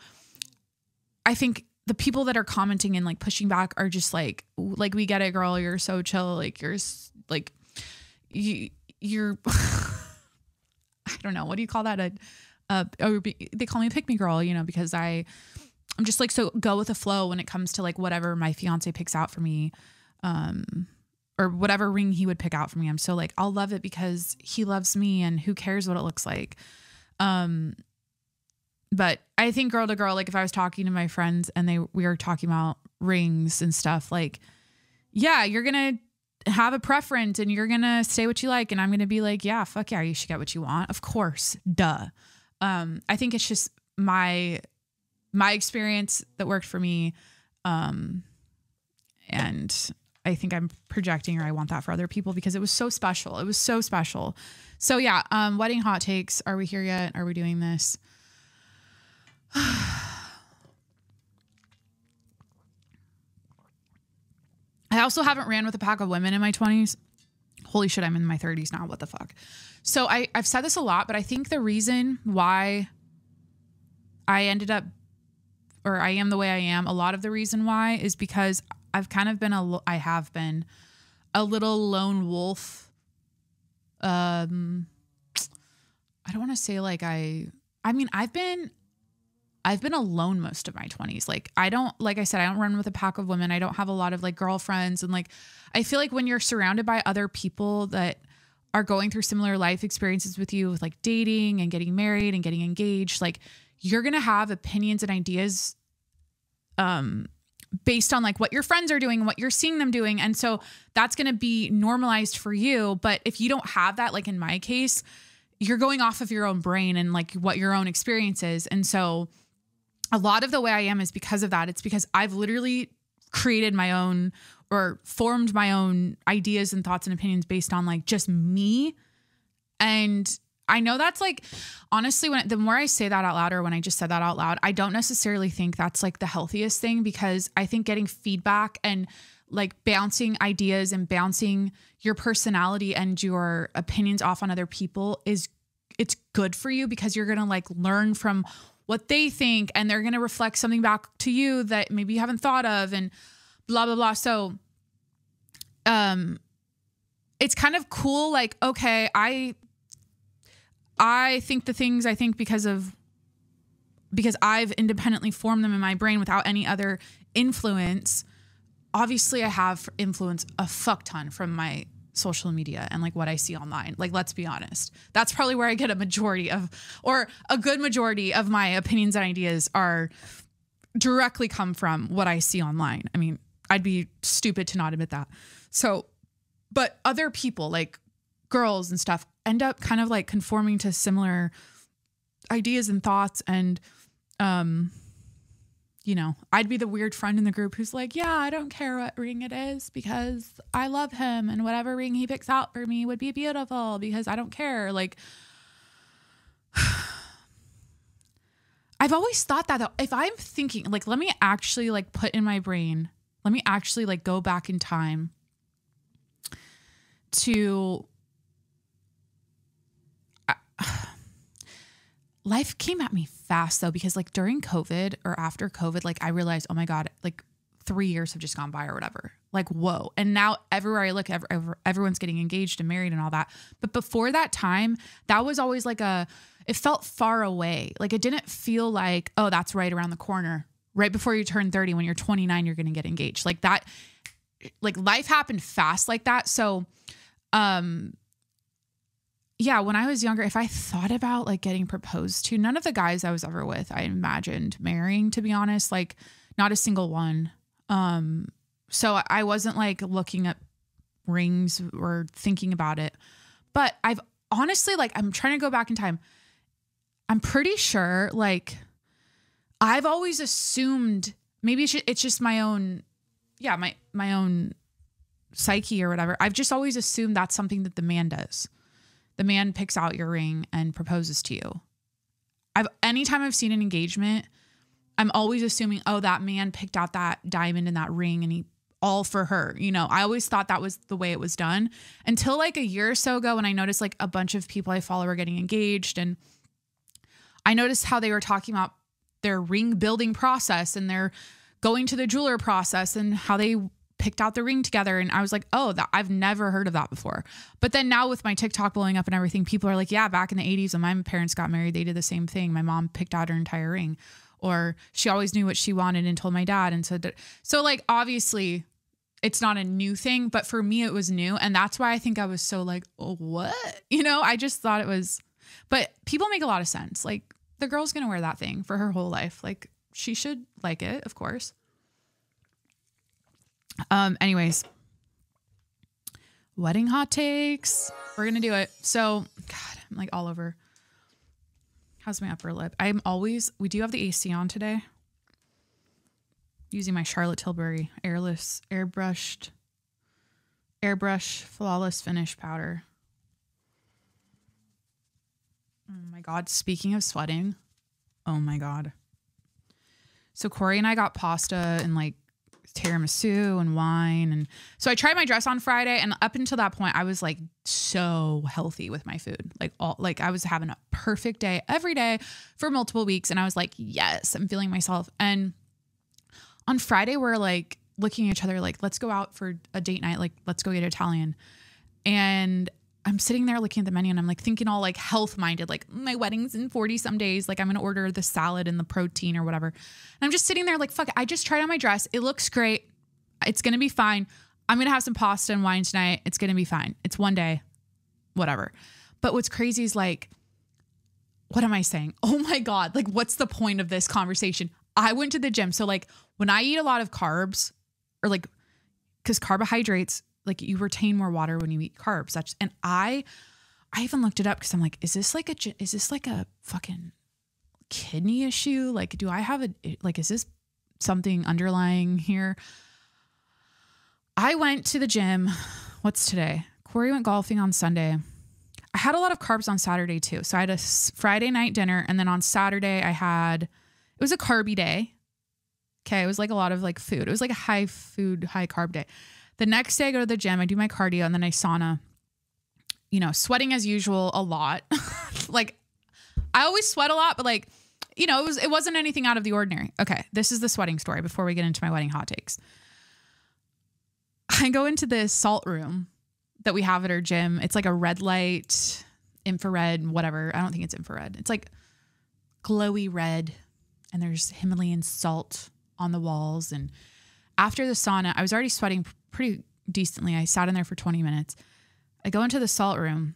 I think the people that are commenting and like pushing back are just like we get it, girl. You're so chill. Like you're like, you're, I don't know. What do you call that? They call me a pick me girl, you know, because I'm just like, so go with the flow when it comes to like whatever my fiance picks out for me, or whatever ring he would pick out for me. I'm so like, I'll love it because he loves me and who cares what it looks like. But I think girl to girl, like if I was talking to my friends and we were talking about rings and stuff, like, yeah, you're going to have a preference and you're going to say what you like. And I'm going to be like, yeah, fuck yeah, you should get what you want. Of course. Duh. I think it's just my experience that worked for me. And I think I'm projecting, or I want that for other people because it was so special. It was so special. So yeah. Wedding hot takes. Are we here yet? Are we doing this? I also haven't ran with a pack of women in my 20s. Holy shit, I'm in my 30s now. What the fuck? So I've said this a lot, but I think the reason why I ended up, or I am the way I am, a lot of the reason why is because I've kind of been I have been a little lone wolf. I don't want to say like I mean, I've been alone most of my 20s. Like like I said, I don't run with a pack of women. I don't have a lot of like girlfriends. And like, I feel like when you're surrounded by other people that are going through similar life experiences with you, with like dating and getting married and getting engaged, like you're going to have opinions and ideas, based on like what your friends are doing and what you're seeing them doing. And so that's going to be normalized for you. But if you don't have that, like in my case, you're going off of your own brain and like what your own experience is. And so a lot of the way I am is because of that. It's because I've literally created my own or formed my own ideas and thoughts and opinions based on like just me. And I know that's like, honestly, the more I say that out loud, or when I just said that out loud, I don't necessarily think that's like the healthiest thing, because I think getting feedback and like bouncing ideas and bouncing your personality and your opinions off on other people it's good for you, because you're going to like learn from what they think and they're going to reflect something back to you that maybe you haven't thought of and blah, blah, blah. So, it's kind of cool. Like, okay, I think the things I think because I've independently formed them in my brain without any other influence. Obviously I have influence a fuck ton from my social media and like what I see online. Like, let's be honest. That's probably where I get a good majority of my opinions and ideas are directly come from what I see online. I mean, I'd be stupid to not admit that. So, but other people like girls and stuff end up kind of like conforming to similar ideas and thoughts. And, I'd be the weird friend in the group who's like, yeah, I don't care what ring it is because I love him and whatever ring he picks out for me would be beautiful because I don't care. Like, I've always thought that though, if I'm thinking like, let me actually like put in my brain, let me actually like go back in time to life came at me fast though, because like during COVID or after COVID, like I realized, oh my God, like 3 years have just gone by or whatever. Like, whoa. And now everywhere I look, everyone's getting engaged and married and all that. But before that time, that was always like it felt far away. Like it didn't feel like, oh, that's right around the corner. Right before you turn 30, when you're 29, you're going to get engaged. Like that, like life happened fast like that. So, yeah, when I was younger, if I thought about like getting proposed to, none of the guys I was ever with, I imagined marrying, to be honest, like not a single one. So I wasn't like looking at rings or thinking about it, but I've honestly, like, I'm trying to go back in time. I'm pretty sure like I've always assumed maybe it's just my own, my own psyche or whatever. I've just always assumed that's something that the man does. The man picks out your ring and proposes to you. Anytime I've seen an engagement, I'm always assuming, oh, that man picked out that diamond and that ring and he all for her. I always thought that was the way it was done until like a year or so ago when I noticed like a bunch of people I follow were getting engaged, and I noticed how they were talking about their ring building process and their going to the jeweler process and how they picked out the ring together. And I was like, oh, I've never heard of that before. But then now with my TikTok blowing up and everything, people are like, yeah, back in the 80s when my parents got married, they did the same thing. My mom picked out her entire ring, or she always knew what she wanted and told my dad. And so like, obviously it's not a new thing, but for me, it was new. And that's why I think I was so like, oh, what? I just thought it was, but people make a lot of sense. Like the girl's going to wear that thing for her whole life. Like, she should like it, of course. Anyways, wedding hot takes. We're going to do it. So, God, I'm like all over. How's my upper lip? We do have the AC on today. Using my Charlotte Tilbury airbrush flawless finish powder. Oh my God. Speaking of sweating. Oh my God. So Corey and I got pasta and like tiramisu and wine. And so I tried my dress on Friday, and up until that point, I was like so healthy with my food. Like I was having a perfect day every day for multiple weeks. And I was like, yes, I'm feeling myself. And on Friday, we're like looking at each other, like, let's go out for a date night. Like, let's go get Italian. And I'm sitting there looking at the menu, and I'm like thinking all like health minded, like my wedding's in 40 some days. Like, I'm going to order the salad and the protein or whatever. And I'm just sitting there like, fuck it. I just tried on my dress. It looks great. It's going to be fine. I'm going to have some pasta and wine tonight. It's going to be fine. It's one day, whatever. But what's crazy is like, what am I saying? Oh my God. Like, what's the point of this conversation? I went to the gym. So like when I eat a lot of carbs, or like, cause carbohydrates, like you retain more water when you eat carbs. And I even looked it up because I'm like, is this like a fucking kidney issue? Like, do I have is this something underlying here? I went to the gym. What's today? Corey went golfing on Sunday. I had a lot of carbs on Saturday too. So I had a Friday night dinner, and then on Saturday it was a carby day. Okay. It was like a lot of like food. It was like a high carb day. The next day I go to the gym, I do my cardio, and then I sauna, sweating as usual a lot. Like, I always sweat a lot, but like, it wasn't anything out of the ordinary. Okay. This is the sweating story before we get into my wedding hot takes. I go into this salt room that we have at our gym. It's like a red light, infrared, whatever. I don't think it's infrared. It's like glowy red, and there's Himalayan salt on the walls. And after the sauna, I was already sweating pretty decently. I sat in there for 20 minutes. I go into the salt room,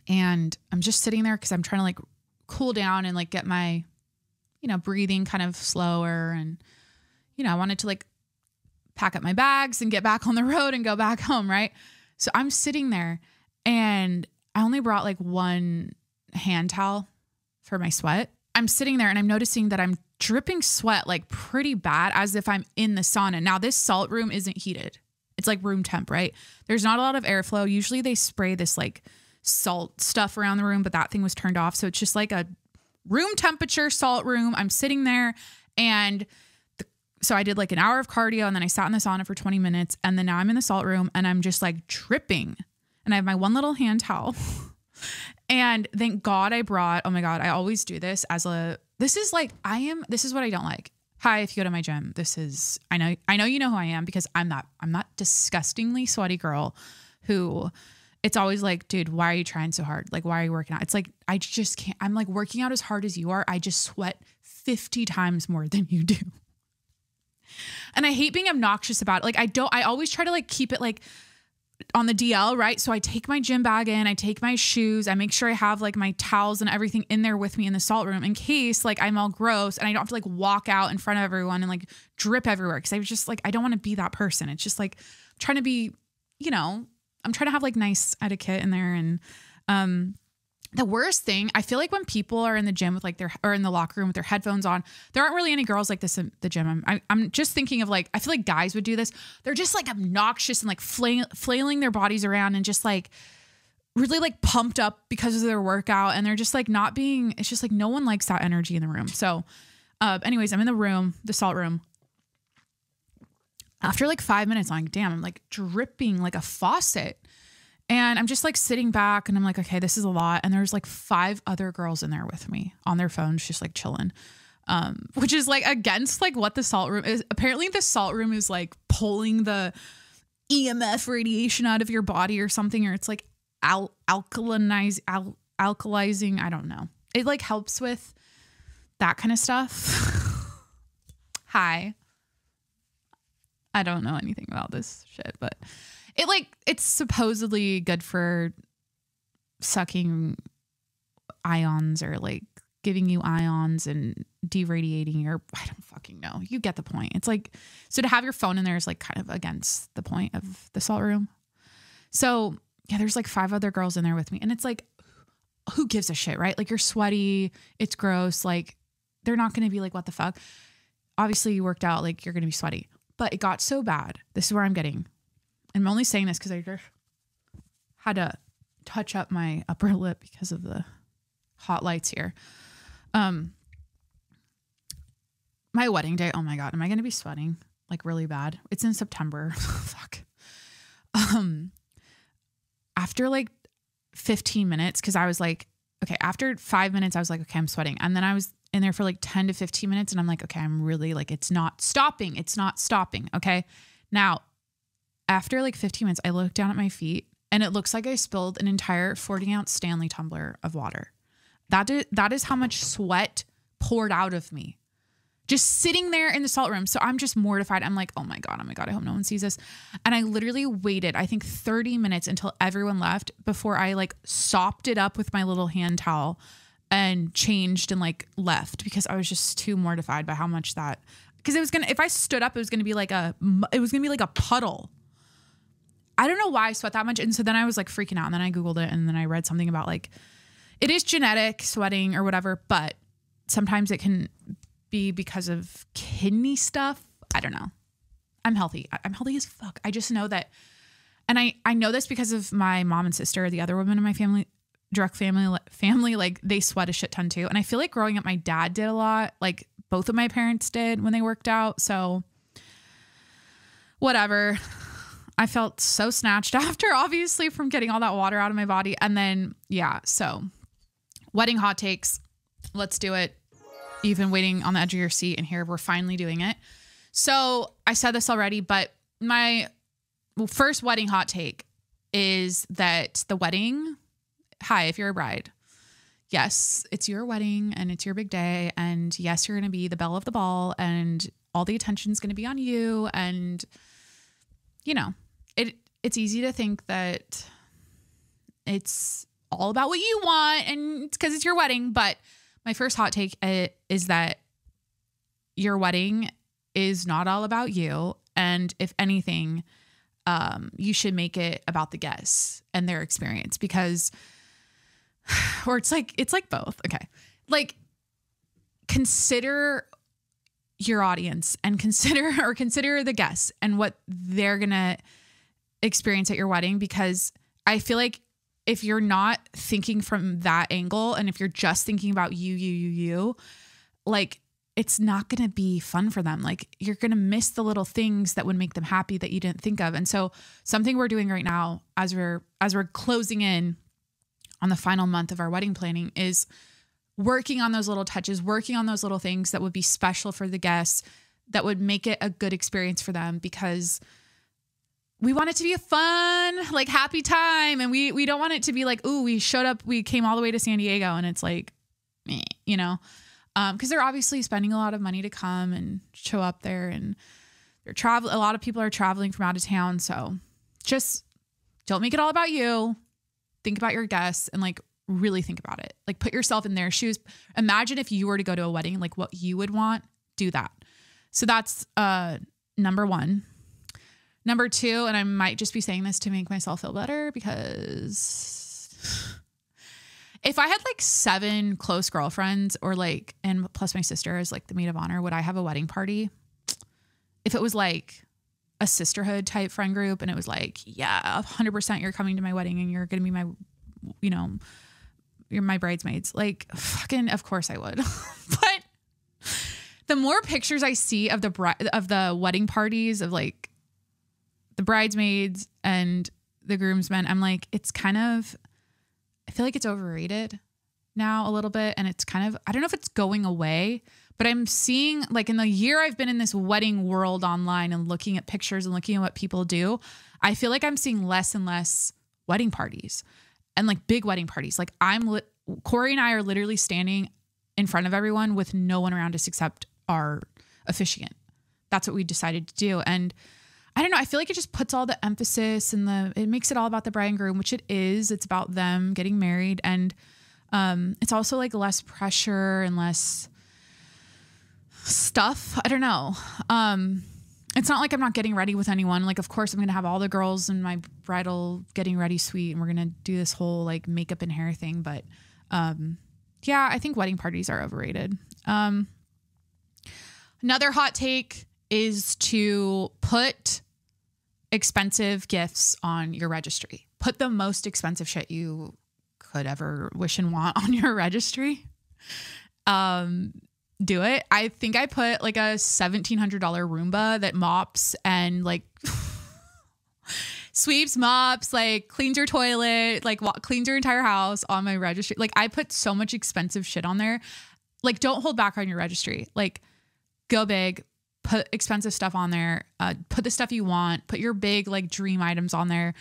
and I'm just sitting there because I'm trying to like cool down and like get my, breathing kind of slower. And, I wanted to like pack up my bags and get back on the road and go back home. Right. So I'm sitting there, and I only brought like one hand towel for my sweat. I'm sitting there, and I'm noticing that I'm dripping sweat like pretty bad, as if I'm in the sauna. Now, this salt room isn't heated. It's like room temp, right? There's not a lot of airflow. Usually they spray this like salt stuff around the room, but that thing was turned off. So it's just like a room temperature salt room. I'm sitting there, and so I did like an hour of cardio, and then I sat in the sauna for 20 minutes. And then now I'm in the salt room, and I'm just like dripping, and I have my one little hand towel. And thank God I brought, oh my God, I always do this this is what I don't like. Hi, if you go to my gym, I know you know who I am, because I'm that disgustingly sweaty girl who it's always like, dude, why are you trying so hard? Like, why are you working out? It's like, I just can't, I'm like working out as hard as you are. I just sweat 50 times more than you do. And I hate being obnoxious about it. Like, I always try to like keep it like on the DL, right? So I take my gym bag in, I take my shoes, I make sure I have like my towels and everything in there with me in the salt room, in case like I'm all gross and I don't have to like walk out in front of everyone and like drip everywhere. Cause I was just like, I don't want to be that person. It's just like I'm trying to be, I'm trying to have like nice etiquette in there. And, the worst thing, I feel like when people are in the gym with like or in the locker room with their headphones on, there aren't really any girls like this in the gym. I'm just thinking of like, I feel like guys would do this. They're just like obnoxious and like flailing their bodies around and just like really like pumped up because of their workout. And they're just like it's just like no one likes that energy in the room. So anyways, I'm in the salt room. After like 5 minutes, I'm like, damn, I'm like dripping like a faucet. And I'm just like sitting back, and I'm like, okay, this is a lot. And there's like 5 other girls in there with me on their phones, just like chilling, which is like against like what the salt room is. Apparently the salt room is like pulling the EMF radiation out of your body or something, or it's like alkalizing. I don't know. It like helps with that kind of stuff. Hi. I don't know anything about this shit, but it's supposedly good for sucking ions or like giving you ions and deradiating your, I don't fucking know. You get the point. It's like, so to have your phone in there is like kind of against the point of the salt room. So yeah, there's like 5 other girls in there with me. And it's like, who gives a shit, right? Like you're sweaty. It's gross. Like they're not going to be like, what the fuck? Obviously you worked out, like you're going to be sweaty, but it got so bad. This is where I'm getting. I'm only saying this because I just had to touch up my upper lip because of the hot lights here. My wedding day. Oh my God. Am I going to be sweating like really bad? It's in September. Fuck. After like 15 minutes, because I was like, okay, after 5 minutes, I was like, okay, I'm sweating. And then I was in there for like 10 to 15 minutes and I'm like, okay, I'm really like, it's not stopping. It's not stopping. Okay. Now, after like 15 minutes, I looked down at my feet and it looks like I spilled an entire 40-ounce Stanley tumbler of water. That is how much sweat poured out of me. Just sitting there in the salt room. So I'm just mortified. I'm like, oh my God, I hope no one sees this. And I literally waited, I think 30 minutes until everyone left before I like sopped it up with my little hand towel and changed and like left because I was just too mortified by how much that, because if I stood up, it was going to be like a puddle. I don't know why I sweat that much. And so then I was like freaking out and then I Googled it and then I read something about like, it is genetic sweating or whatever, but sometimes it can be because of kidney stuff. I don't know. I'm healthy. I'm healthy as fuck. I just know that. And I know this because of my mom and sister, the other women in my family, direct family, like they sweat a shit ton too. And I feel like growing up, my dad did a lot. Like both of my parents did when they worked out. So whatever. I felt so snatched after, obviously, from getting all that water out of my body. And then, yeah. So wedding hot takes. Let's do it. You've been waiting on the edge of your seat and here we're finally doing it. So I said this already, but my first wedding hot take is that the wedding, hi, if you're a bride, yes, it's your wedding and it's your big day. And yes, you're going to be the belle of the ball and all the attention's going to be on you. And you know, it's easy to think that it's all about what you want and it's because it's your wedding. But my first hot take is that your wedding is not all about you. And if anything, you should make it about the guests and their experience because, or it's like both. Okay. Like consider your audience and consider the guests and what they're going to experience at your wedding. Because I feel like if you're not thinking from that angle and if you're just thinking about you, like it's not going to be fun for them. Like you're going to miss the little things that would make them happy that you didn't think of. And so something we're doing right now as we're closing in on the final month of our wedding planning is working on those little touches, working on those little things that would be special for the guests, that would make it a good experience for them, because we want it to be a fun, like happy time. And we don't want it to be like, ooh, we showed up, we came all the way to San Diego and it's like, meh, you know, because they're obviously spending a lot of money to come and show up there, and a lot of people are traveling from out of town. So just don't make it all about you. Think about your guests and like really think about it. Like put yourself in their shoes. Imagine if you were to go to a wedding, like what you would want, do that. So that's number one. Number two, and I might just be saying this to make myself feel better, because if I had like 7 close girlfriends or like, and plus my sister is like the maid of honor, would I have a wedding party? If it was like a sisterhood type friend group and it was like, yeah, 100% you're coming to my wedding and you're going to be my, you know, you're my bridesmaids. Like fucking, of course I would. But the more pictures I see of the wedding parties of like the bridesmaids and the groomsmen, I'm like, it's kind of, I feel like it's overrated now a little bit. And it's kind of, I don't know if it's going away, but I'm seeing like in the year I've been in this wedding world online and looking at pictures and looking at what people do, I feel like I'm seeing less and less wedding parties and like big wedding parties. Like Corey and I are literally standing in front of everyone with no one around us except our officiant. That's what we decided to do. And I don't know. I feel like it just puts all the emphasis and it makes it all about the bride and groom, which it is. It's about them getting married. And It's also like less pressure and less stuff. I don't know. It's not like I'm not getting ready with anyone. Like, of course I'm going to have all the girls in my bridal getting ready suite, and we're going to do this whole like makeup and hair thing. But, yeah, I think wedding parties are overrated. Another hot take is to put expensive gifts on your registry. Put the most expensive shit you could ever wish and want on your registry. Do it. I think I put like a $1,700 Roomba that mops and like sweeps, mops, like cleans your toilet, like cleans your entire house on my registry. Like I put so much expensive shit on there. Like don't hold back on your registry. Like go big, put expensive stuff on there. Put the stuff you want, put your big like dream items on there.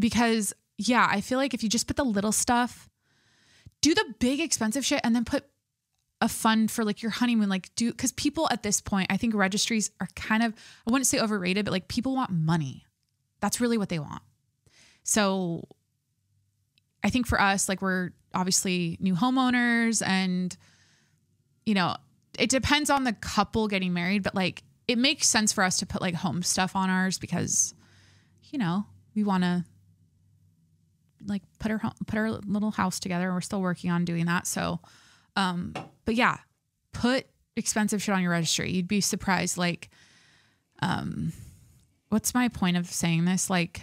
Because yeah, I feel like if you just put the little stuff, do the big expensive shit and then put a fund for like your honeymoon, like because people at this point, I think registries are kind of, I wouldn't say overrated, but like people want money. That's really what they want. So I think for us, like we're obviously new homeowners and, you know, it depends on the couple getting married, but like it makes sense for us to put like home stuff on ours because, you know, we want to like put our little house together. We're still working on doing that. So, but yeah, put expensive shit on your registry. You'd be surprised. Like, what's my point of saying this? Like,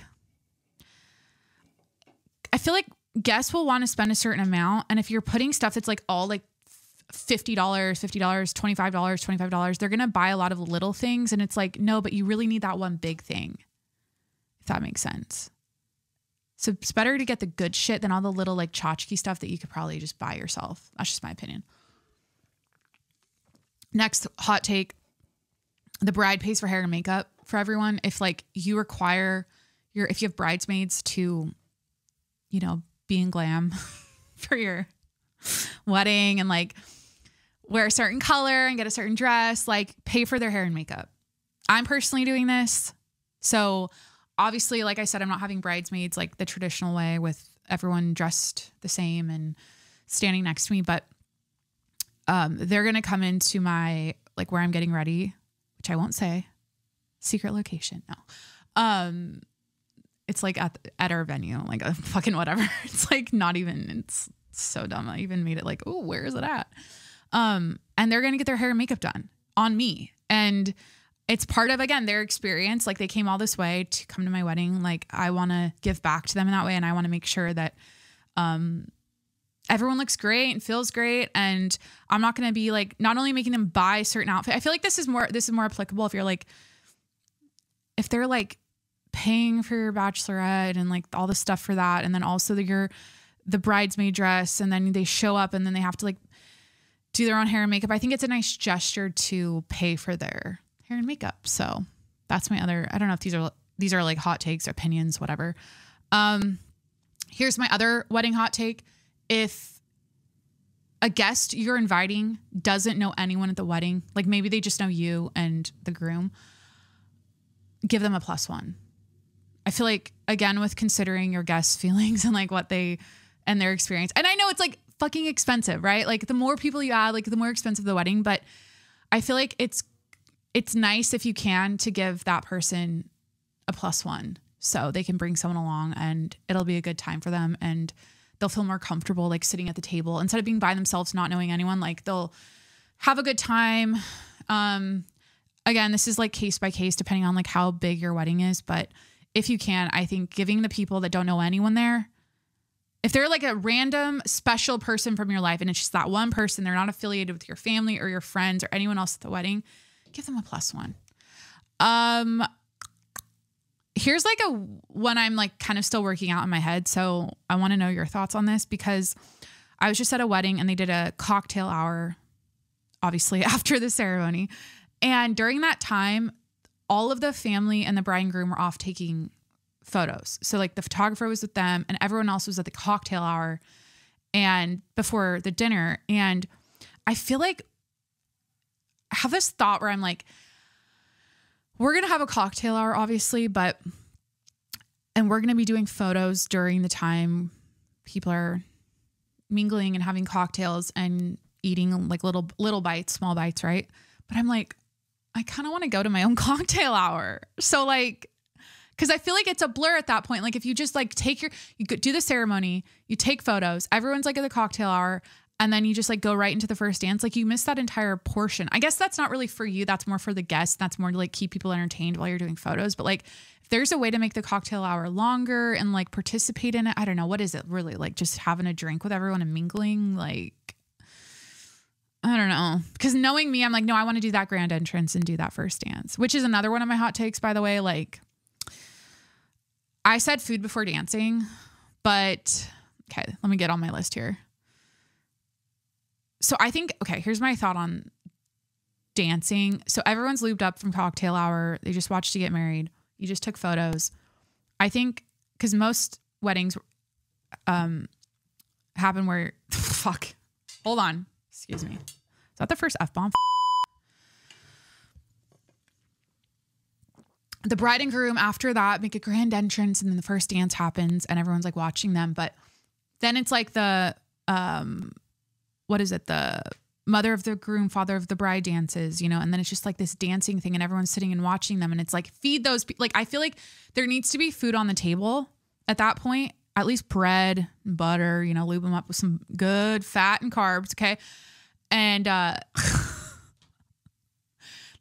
I feel like guests will want to spend a certain amount. And if you're putting stuff that's like all like $50, $25, they're going to buy a lot of little things. And it's like, no, but you really need that one big thing. If that makes sense. So it's better to get the good shit than all the little like tchotchke stuff that you could probably just buy yourself. That's just my opinion. Next hot take. The bride pays for hair and makeup for everyone. If like you require if you have bridesmaids to, you know, be in glam for your wedding and like wear a certain color and get a certain dress, like pay for their hair and makeup. I'm personally doing this. So obviously, like I said, I'm not having bridesmaids like the traditional way with everyone dressed the same and standing next to me, but they're going to come into my, like where I'm getting ready, which I won't say, secret location. No. It's like at our venue, like a fucking whatever. It's like not even, it's so dumb. I even made it like, oh, where is it at? And they're going to get their hair and makeup done on me. And it's part of, again, their experience. Like they came all this way to come to my wedding. Like I want to give back to them in that way. And I want to make sure that, everyone looks great and feels great. And I'm not going to be like, not only making them buy certain outfits. I feel like this is more applicable if you're like, if they're like paying for your bachelorette and like all the stuff for that. And then also the bridesmaid dress. And then they show up and then they have to like do their own hair and makeup. I think it's a nice gesture to pay for their hair and makeup. So that's my other, I don't know if these are like hot takes, opinions, whatever. Here's my other wedding hot take. If a guest you're inviting doesn't know anyone at the wedding, like maybe they just know you and the groom, give them a +1. I feel like, again, with considering your guests' feelings and like what and their experience. And I know it's like fucking expensive, right? Like the more people you add, like the more expensive the wedding, but I feel like it's nice if you can to give that person a +1 so they can bring someone along and it'll be a good time for them and they'll feel more comfortable like sitting at the table instead of being by themselves, not knowing anyone. Like they'll have a good time. Again, this is like case by case depending on like how big your wedding is, but if you can, I think giving the people that don't know anyone there, if they're like a random special person from your life and it's just that one person, they're not affiliated with your family or your friends or anyone else at the wedding, give them a +1. Here's like one I'm like kind of still working out in my head. So I want to know your thoughts on this because I was just at a wedding and they did a cocktail hour, obviously after the ceremony. And during that time, all of the family and the bride and groom were off taking photos. So like the photographer was with them and everyone else was at the cocktail hour and before the dinner. And I feel like I have this thought where I'm like, we're going to have a cocktail hour, obviously, and we're going to be doing photos during the time people are mingling and having cocktails and eating like little bites, small bites, right? But I'm like, I kind of want to go to my own cocktail hour. So like, because I feel like it's a blur at that point. Like if you just like you do the ceremony, you take photos, everyone's like at the cocktail hour, and then you just like go right into the first dance. Like you miss that entire portion. I guess that's not really for you. That's more for the guests. That's more to like keep people entertained while you're doing photos. But like if there's a way to make the cocktail hour longer and like participate in it, I don't know. What is it really? Like just having a drink with everyone and mingling? Like, I don't know. Because knowing me, I'm like, no, I want to do that grand entrance and do that first dance, which is another one of my hot takes, by the way. Like I said food before dancing, but okay, let me get on my list here. So I think, okay, here's my thought on dancing. So everyone's lubed up from cocktail hour. They just watched you get married. You just took photos. I think because most weddings happen where, fuck, hold on. Excuse me. Is that the first F-bomb? The bride and groom after that make a grand entrance and then the first dance happens and everyone's like watching them. But then it's like the, what is it? The mother of the groom, father of the bride dances, you know, and then it's just like this dancing thing and everyone's sitting and watching them. And it's like, feed those people. Like, I feel like there needs to be food on the table at that point, at least bread and butter, you know, lube them up with some good fat and carbs. Okay. And,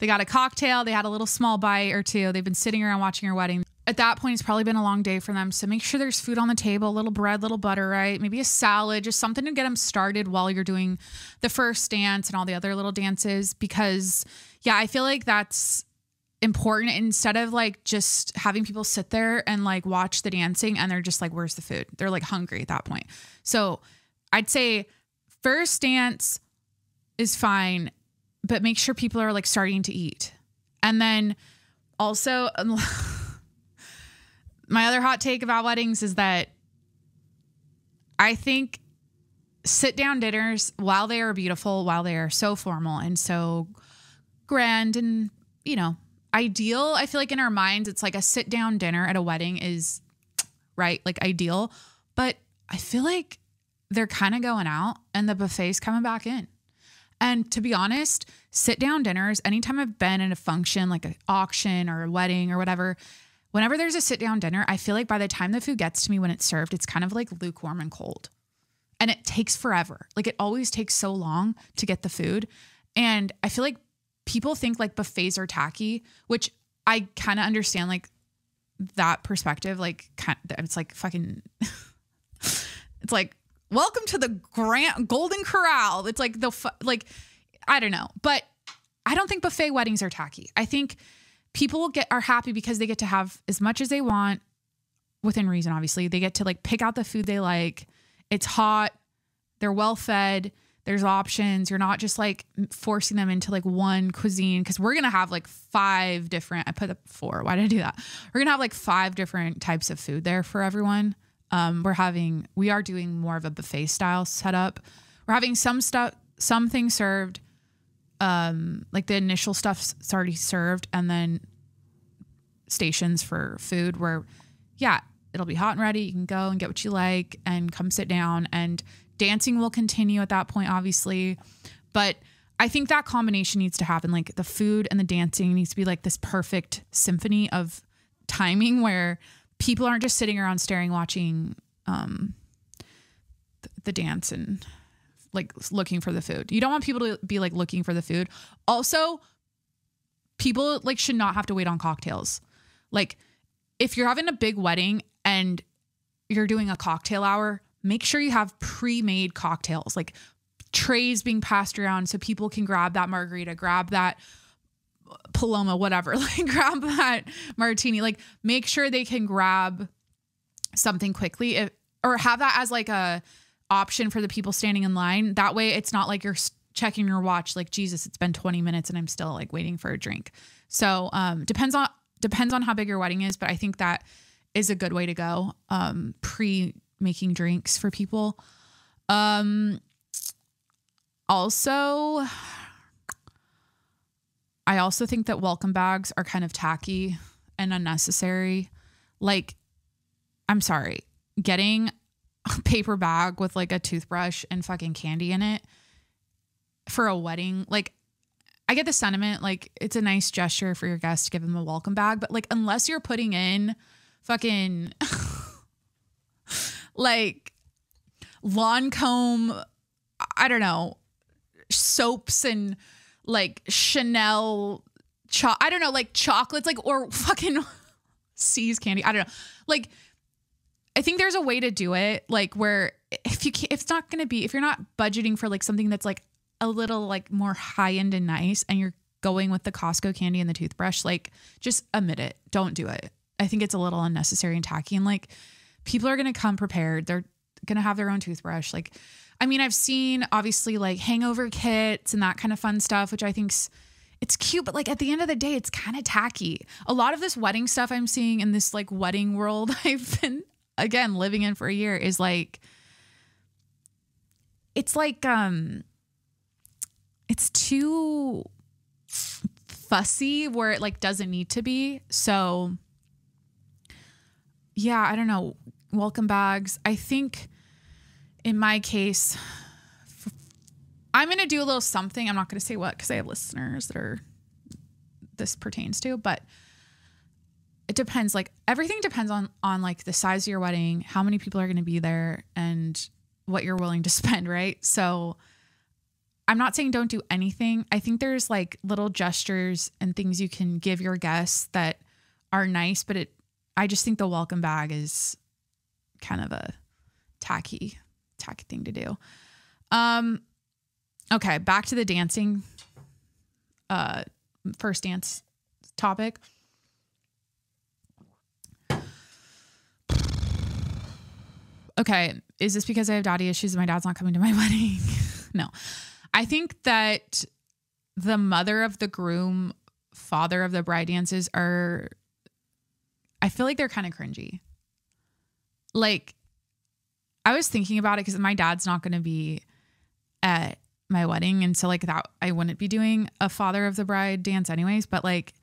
they got a cocktail. They had a little small bite or two. They've been sitting around watching your wedding. At that point, it's probably been a long day for them. So make sure there's food on the table, a little bread, little butter, right? Maybe a salad, just something to get them started while you're doing the first dance and all the other little dances. Because yeah, I feel like that's important instead of like just having people sit there and like watch the dancing and they're just like, where's the food? They're like hungry at that point. So I'd say first dance is fine, but make sure people are like starting to eat. And then also my other hot take about weddings is that I think sit down dinners, while they are beautiful, while they are so formal and so grand and, you know, ideal, I feel like in our minds, it's like a sit down dinner at a wedding is right. Like ideal, but I feel like they're kind of going out and the buffet's coming back in. And to be honest, sit down dinners, anytime I've been in a function, like an auction or a wedding or whatever, whenever there's a sit down dinner, I feel like by the time the food gets to me when it's served, it's kind of like lukewarm and cold. And it takes forever. Like it always takes so long to get the food. And I feel like people think like buffets are tacky, which I kind of understand like that perspective. Like it's like fucking, it's like, welcome to the Grand Golden Corral. It's like I don't know, but I don't think buffet weddings are tacky. I think people are happy because they get to have as much as they want within reason. Obviously, they get to like pick out the food they like. It's hot. They're well fed. There's options. You're not just like forcing them into like one cuisine because we're gonna have like 5 different. I put up 4. Why did I do that? We're gonna have like 5 different types of food there for everyone. We are doing more of a buffet style setup. We're having some things served, like the initial stuff's already served, and then stations for food where, yeah, it'll be hot and ready. You can go and get what you like and come sit down, and dancing will continue at that point, obviously. But I think that combination needs to happen. Like the food and the dancing needs to be like this perfect symphony of timing where people aren't just sitting around staring, watching the dance and like looking for the food. You don't want people to be like looking for the food. Also, people like should not have to wait on cocktails. Like if you're having a big wedding and you're doing a cocktail hour, make sure you have pre-made cocktails, like trays being passed around so people can grab that margarita, grab that Paloma, whatever, like grab that martini, like make sure they can grab something quickly or have that as like a option for the people standing in line. That way it's not like you're checking your watch, like, Jesus, it's been 20 minutes and I'm still like waiting for a drink. So, depends on how big your wedding is, but I think that is a good way to go. Making drinks for people. I also think that welcome bags are kind of tacky and unnecessary. Like, I'm sorry, getting paper bag with like a toothbrush and fucking candy in it for a wedding. Like, I get the sentiment, like it's a nice gesture for your guests to give them a welcome bag, but like unless you're putting in fucking like lawn comb, I don't know, soaps and like Chanel, I don't know, like chocolates, like, or fucking C's candy. I don't know. Like, I think there's a way to do it, like where if it's not going to be, if you're not budgeting for like something that's like a little like more high end and nice, and you're going with the Costco candy and the toothbrush, like just omit it. Don't do it. I think it's a little unnecessary and tacky. And like people are going to come prepared. They're going to have their own toothbrush. Like, I mean, I've seen obviously like hangover kits and that kind of fun stuff, which I think's it's cute, but like at the end of the day, it's kind of tacky. A lot of this wedding stuff I'm seeing in this like wedding world I've been again living in for a year is like, it's like, it's too fussy where it like doesn't need to be. So yeah, I don't know. Welcome bags. I think in my case, I'm going to do a little something. I'm not going to say what, because I have listeners that this pertains to, but it depends. Like everything depends on like the size of your wedding, how many people are going to be there, and what you're willing to spend. Right. So I'm not saying don't do anything. I think there's like little gestures and things you can give your guests that are nice, but I just think the welcome bag is kind of a tacky thing to do. Okay, back to the dancing, first dance topic. Okay, is this because I have daddy issues and my dad's not coming to my wedding? No. I think that the mother of the groom, father of the bride dances I feel like they're kind of cringy. Like, I was thinking about it because my dad's not going to be at my wedding. And so like that, I wouldn't be doing a father of the bride dance anyways. But like,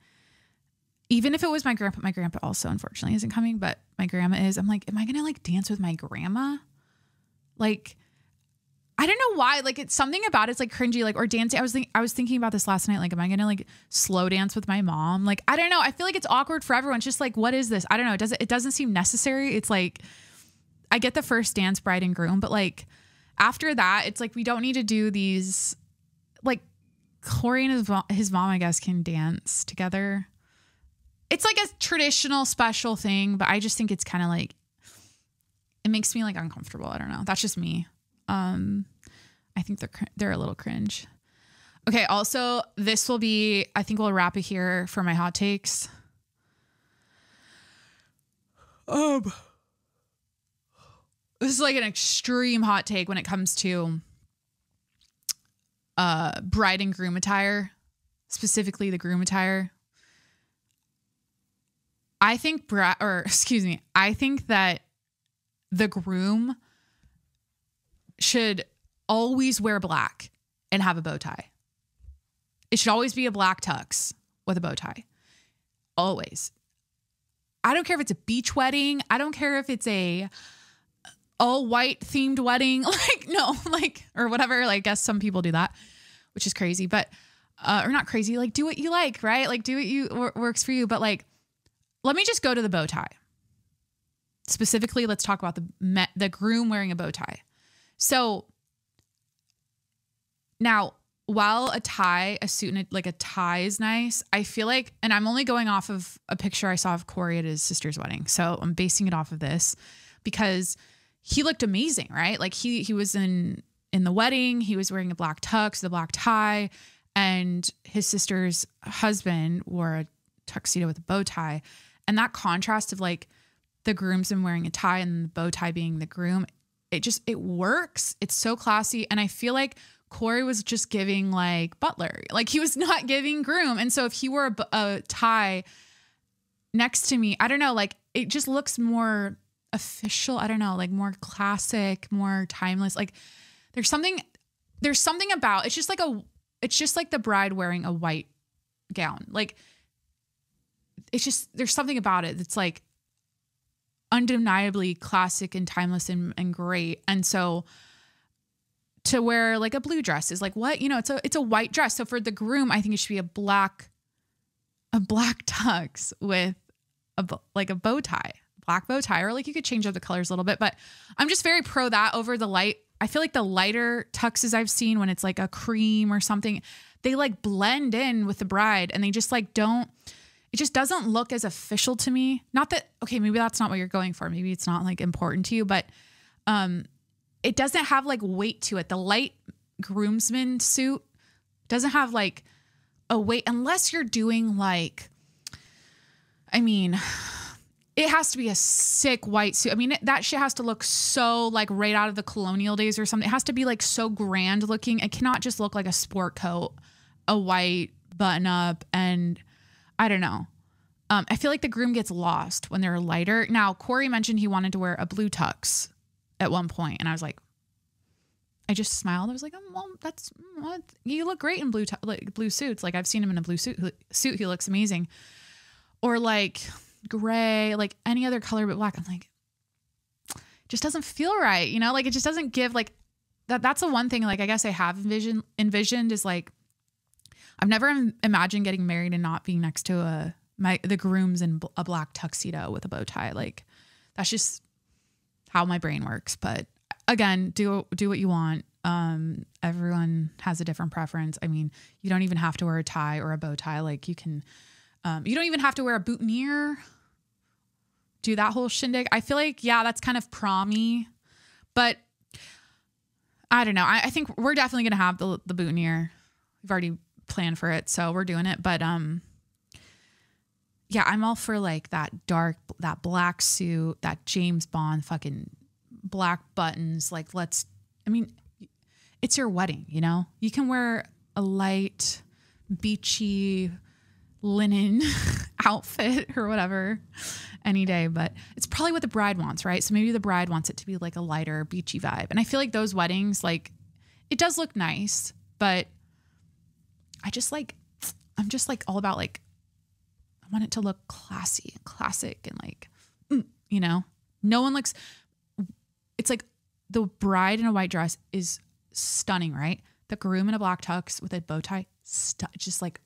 even if it was my grandpa also unfortunately isn't coming, but my grandma is, I'm like, am I going to like dance with my grandma? Like, I don't know why, like it's something about it's like cringy, like, or dancing. I was thinking about this last night. Like, am I going to like slow dance with my mom? Like, I don't know. I feel like it's awkward for everyone. It's just like, what is this? I don't know. It doesn't seem necessary. It's like, I get the first dance, bride and groom, but like after that, it's like, we don't need to do these, like Corey and his mom, I guess, can dance together. It's like a traditional special thing, but I just think it's kind of like, it makes me like uncomfortable. I don't know. That's just me. I think they're a little cringe. Okay. Also, this will be, I think we'll wrap it here for my hot takes. This is like an extreme hot take when it comes to, bride and groom attire, specifically the groom attire. I think I think that the groom should always wear black and have a bow tie. It should always be a black tux with a bow tie. Always. I don't care if it's a beach wedding. I don't care if it's a all white themed wedding. Like, no, like, or whatever. Like, I guess some people do that, which is crazy, but, or not crazy. Like, do what you like, right? Like, do what works for you. But like, let me just go to the bow tie. Specifically, let's talk about the groom wearing a bow tie. So now, while a suit and like a tie is nice, I feel like, and I'm only going off of a picture I saw of Corey at his sister's wedding. So I'm basing it off of this because he looked amazing, right? Like he was in the wedding, he was wearing a black tux, the black tie, and his sister's husband wore a tuxedo with a bow tie. And that contrast of like the groomsman wearing a tie and the bow tie being the groom, it works. It's so classy. And I feel like Corey was just giving like butler, like he was not giving groom. And so if he wore a tie next to me, I don't know, like it just looks more official. I don't know, like more classic, more timeless. Like there's something about, it's just like the bride wearing a white gown. Like it's just, there's something about it that's like, undeniably classic and timeless and great. And so to wear like a blue dress is like, what, you know, it's a white dress. So for the groom, I think it should be a black tux with a bow tie, black bow tie, or like you could change up the colors a little bit, but I'm just very pro that over the light. I feel like the lighter tuxes I've seen when it's like a cream or something, they like blend in with the bride and they just like it just doesn't look as official to me. Not that, okay, maybe that's not what you're going for. Maybe it's not like important to you, but it doesn't have like weight to it. The light groomsman suit doesn't have like a weight unless you're doing like, I mean, it has to be a sick white suit. I mean, that shit has to look so like right out of the colonial days or something. It has to be like so grand looking. It cannot just look like a sport coat, a white button up, and I don't know. I feel like the groom gets lost when they're lighter. Now, Corey mentioned he wanted to wear a blue tux at one point, and I was like, I just smiled. I was like, oh, well, that's what you look great in blue suits. Like I've seen him in a blue suit. He looks amazing. Or like gray, like any other color but black. I'm like, it just doesn't feel right. You know, like it just doesn't give like that. That's the one thing, like, I guess I have envisioned is like, I've never imagined getting married and not being next to the groom's in a black tuxedo with a bow tie. Like that's just how my brain works. But again, do what you want. Everyone has a different preference. I mean, you don't even have to wear a tie or a bow tie. Like you can, you don't even have to wear a boutonniere. Do that whole shindig. I feel like, yeah, that's kind of prom-y, but I don't know. I think we're definitely going to have the boutonniere. We've already planned for it, so we're doing it. But yeah, I'm all for like that black suit, that James Bond fucking black buttons. Like I mean, it's your wedding, you know? You can wear a light, beachy linen outfit or whatever any day, but it's probably what the bride wants, right? So maybe the bride wants it to be like a lighter, beachy vibe. And I feel like those weddings, like, it does look nice, but I'm just like all about like, I want it to look classy and classic and like, you know, no one looks, it's like the bride in a white dress is stunning, right? The groom in a black tux with a bow tie, just like,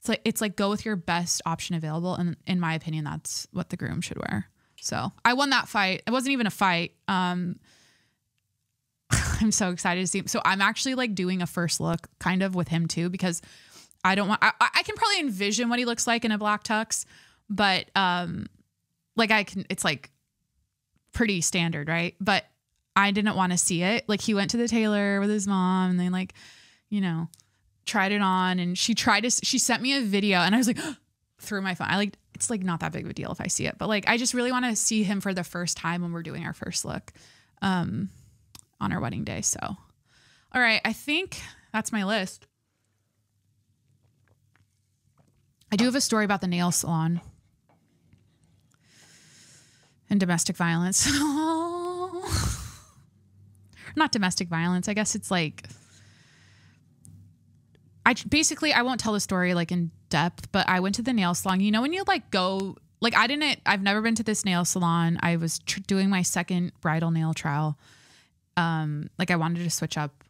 It's like go with your best option available. And in my opinion, that's what the groom should wear. So I won that fight. It wasn't even a fight. I'm so excited to see him. So I'm actually like doing a first look kind of with him too, because I don't want, I can probably envision what he looks like in a black tux, but like it's like pretty standard, right? But I didn't want to see it. Like he went to the tailor with his mom and they like, you know, tried it on and she sent me a video and I was like, through my phone. It's like not that big of a deal if I see it, but like, I just really want to see him for the first time when we're doing our first look, on our wedding day. So, all right. I think that's my list. I do have a story about the nail salon and domestic violence. Not domestic violence. I guess it's like, I won't tell the story like in depth, but I went to the nail salon. You know, when you like go, like I've never been to this nail salon. I was doing my second bridal nail trial. Like I wanted to switch up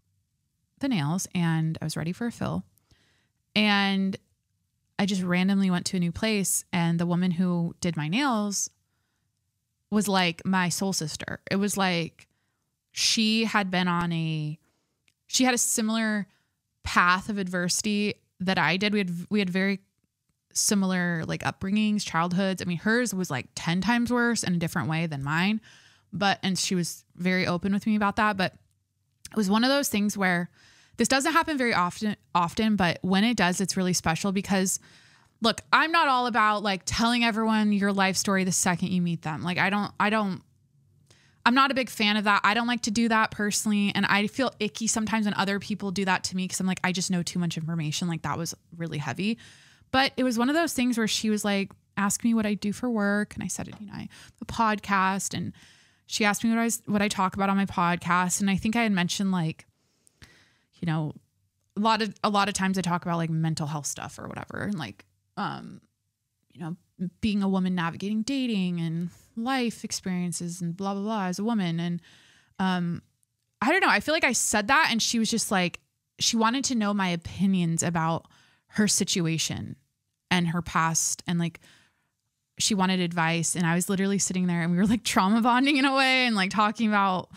the nails and I was ready for a fill. And I just randomly went to a new place and the woman who did my nails was like my soul sister. It was like she had a similar path of adversity that I did. We had very similar like upbringings, childhoods. I mean, hers was like 10 times worse in a different way than mine, and she was very open with me about that. But it was one of those things where this doesn't happen very often, but when it does, it's really special because look, I'm not all about like telling everyone your life story the second you meet them. Like I'm not a big fan of that. I don't like to do that personally. And I feel icky sometimes when other people do that to me because I'm like, I just know too much information. Like that was really heavy. But it was one of those things where she was like, ask me what I do for work. And I said, you know, the podcast. And she asked me what I talk about on my podcast. And I think I had mentioned like, you know, a lot of times I talk about like mental health stuff or whatever. And like, being a woman navigating dating and life experiences and blah, blah, blah as a woman. And I don't know. I feel like I said that and she was just like, she wanted to know my opinions about her situation and her past. And like, she wanted advice. And I was literally sitting there and we were like trauma bonding in a way and like talking about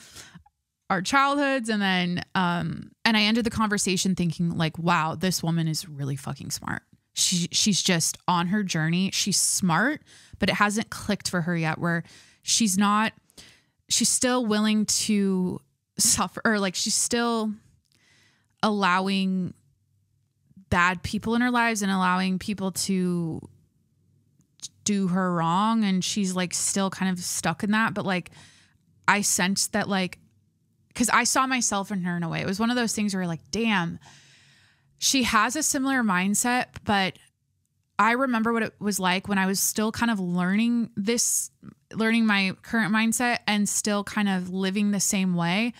our childhoods. And then, and I ended the conversation thinking like, wow, this woman is really fucking smart. She's just on her journey. She's smart, but it hasn't clicked for her yet where she's still willing to suffer, or like she's still allowing bad people in her lives and allowing people to do her wrong. And she's like still kind of stuck in that. But like, I sensed that like, cause I saw myself in her in a way. It was one of those things where like, damn, she has a similar mindset, but I remember what it was like when I was still kind of learning my current mindset and still kind of living the same way.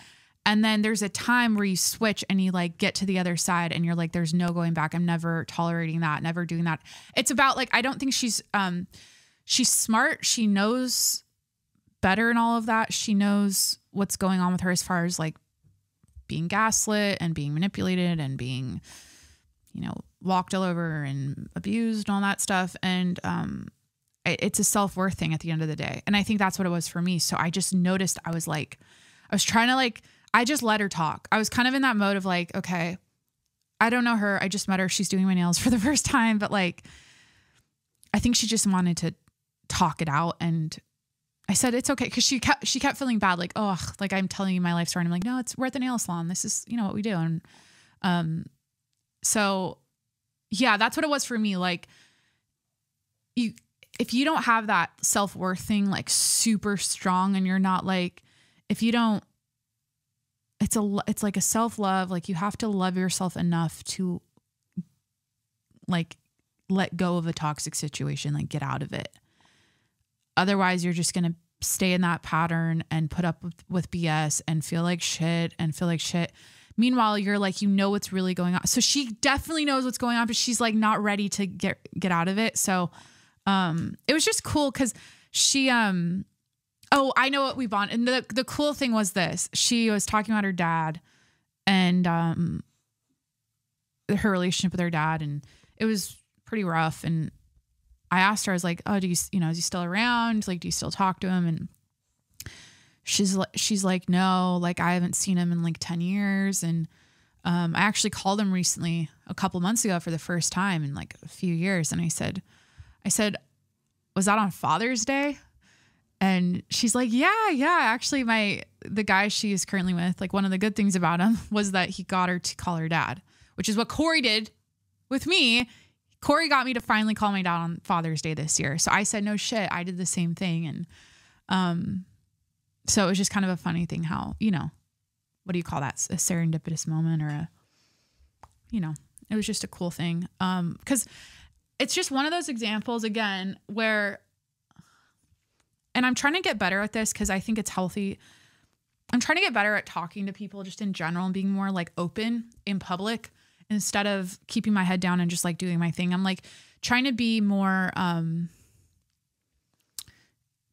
And then there's a time where you switch and you like get to the other side and you're like, there's no going back. I'm never tolerating that, never doing that. It's about like, I don't think she's smart. She knows better in all of that. She knows what's going on with her as far as like being gaslit and being manipulated and being, walked all over and abused and all that stuff. And it's a self-worth thing at the end of the day. And I think that's what it was for me. So I just noticed I was trying to like, I just let her talk. I was kind of in that mode of like, okay, I don't know her. I just met her. She's doing my nails for the first time. But like, I think she just wanted to talk it out. And I said, it's okay. Cause she kept feeling bad. Like, oh, like I'm telling you my life story. And I'm like, no, we're at the nail salon. This is, what we do. And, so yeah, that's what it was for me. Like if you don't have that self-worth thing, like super strong and you're not like, if you don't, it's like a self-love. Like you have to love yourself enough to like let go of a toxic situation, like get out of it. Otherwise you're just going to stay in that pattern and put up with BS and feel like shit. Meanwhile, you're like, what's really going on. So she definitely knows what's going on, but she's like not ready to get out of it. So, it was just cool. Cause she, I know what we bond. And the cool thing was this, she was talking about her dad and, her relationship with her dad. And it was pretty rough. And I asked her, I was like, oh, is he still around? Like, do you still talk to him? And she's like, no, like I haven't seen him in like 10 years. And, I actually called him recently a couple months ago for the first time in like a few years. And I said, was that on Father's Day? And she's like, yeah. Actually the guy she is currently with, like one of the good things about him was that he got her to call her dad, which is what Corey did with me. Corey got me to finally call my dad on Father's Day this year. So I said, no shit, I did the same thing. And, so it was just kind of a funny thing how, what do you call that? A serendipitous moment or it was just a cool thing. Cause it's just one of those examples again, where, and I'm trying to get better at this cause I think it's healthy. I'm trying to get better at talking to people just in general and being more like open in public instead of keeping my head down and just like doing my thing. I'm like trying to be more,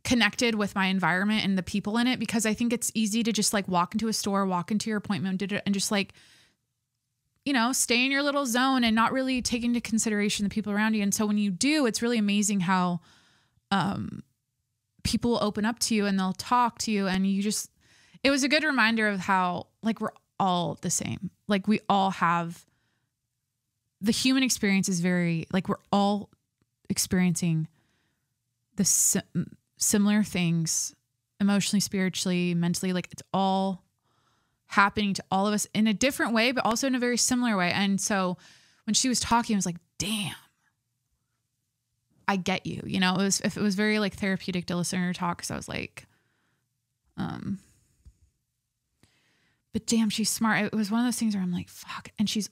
connected with my environment and the people in it, because I think it's easy to just like walk into a store, walk into your appointment and just like, stay in your little zone and not really take into consideration the people around you. And so when you do, it's really amazing how, people will open up to you and they'll talk to you. And it was a good reminder of how like, we're all the same. Like we all have the human experience is very like, we're all experiencing the similar things emotionally, spiritually, mentally, like it's all happening to all of us in a different way, but also in a very similar way. And so when she was talking, I was like, damn, I get you, it was very like therapeutic to listen to her talk. So I was like, but damn, she's smart. It was one of those things where I'm like, fuck. And she's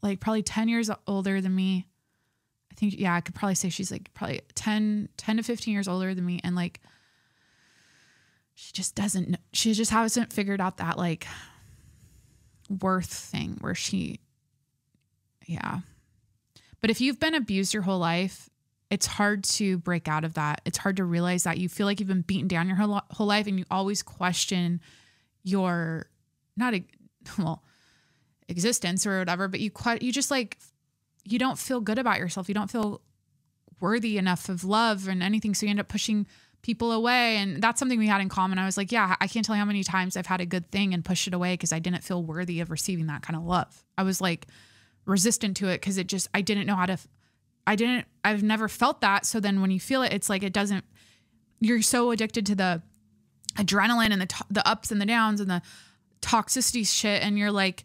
like probably 10 years older than me. I think, I could probably say she's like probably 10 to 15 years older than me. And like, she just hasn't figured out that like worth thing where but if you've been abused your whole life, it's hard to break out of that. It's hard to realize that you feel like you've been beaten down your whole life, and you always question your existence or whatever, but you just like, you don't feel good about yourself. You don't feel worthy enough of love and anything. So you end up pushing people away. And that's something we had in common. I was like, yeah, I can't tell you how many times I've had a good thing and pushed it away because I didn't feel worthy of receiving that kind of love. I was like resistant to it because I didn't know how to, I've never felt that. So then when you feel it, it's like, you're so addicted to the adrenaline and the ups and the downs and the toxicity shit. And you're like,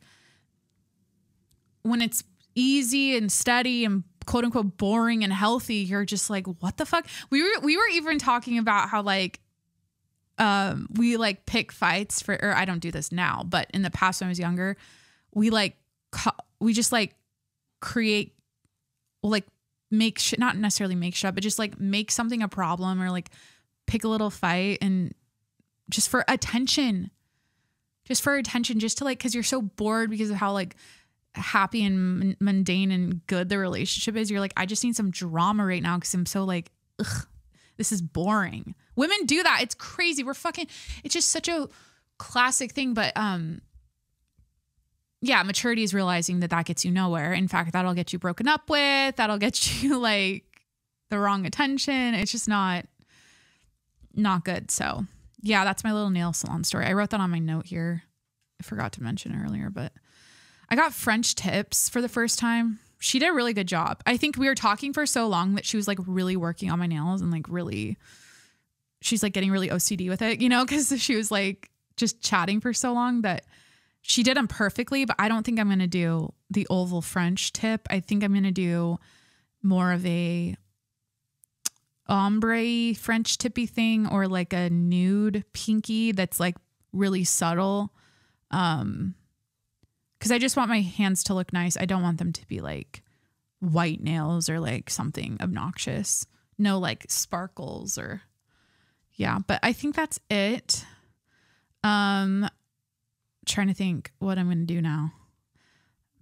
when it's easy and steady and quote unquote boring and healthy, you're just like, what the fuck? We were even talking about how like, we like pick fights or I don't do this now, but in the past when I was younger, we just like create, like make shit, not necessarily make shit up, but just like make something a problem or like pick a little fight and just for attention, just to like, cause you're so bored because of how like happy and mundane and good the relationship is. You're like, I just need some drama right now because I'm so like, ugh, this is boring. Women do that. It's crazy. It's just such a classic thing. But yeah, maturity is realizing that gets you nowhere. In fact, that'll get you broken up with. That'll get you like the wrong attention. It's just not good. So yeah, that's my little nail salon story. I wrote that on my note here. I forgot to mention earlier, but I got French tips for the first time. She did a really good job. I think we were talking for so long that she was like really working on my nails and like really, she's like getting really OCD with it, you know, because she was like just chatting for so long that she did them perfectly. But I don't think I'm going to do the oval French tip. I think I'm going to do more of a ombre French tippy thing or like a nude pinky that's like really subtle. Because I just want my hands to look nice. I don't want them to be like white nails or like something obnoxious. No like sparkles or yeah. But I think that's it. Trying to think what I'm going to do now.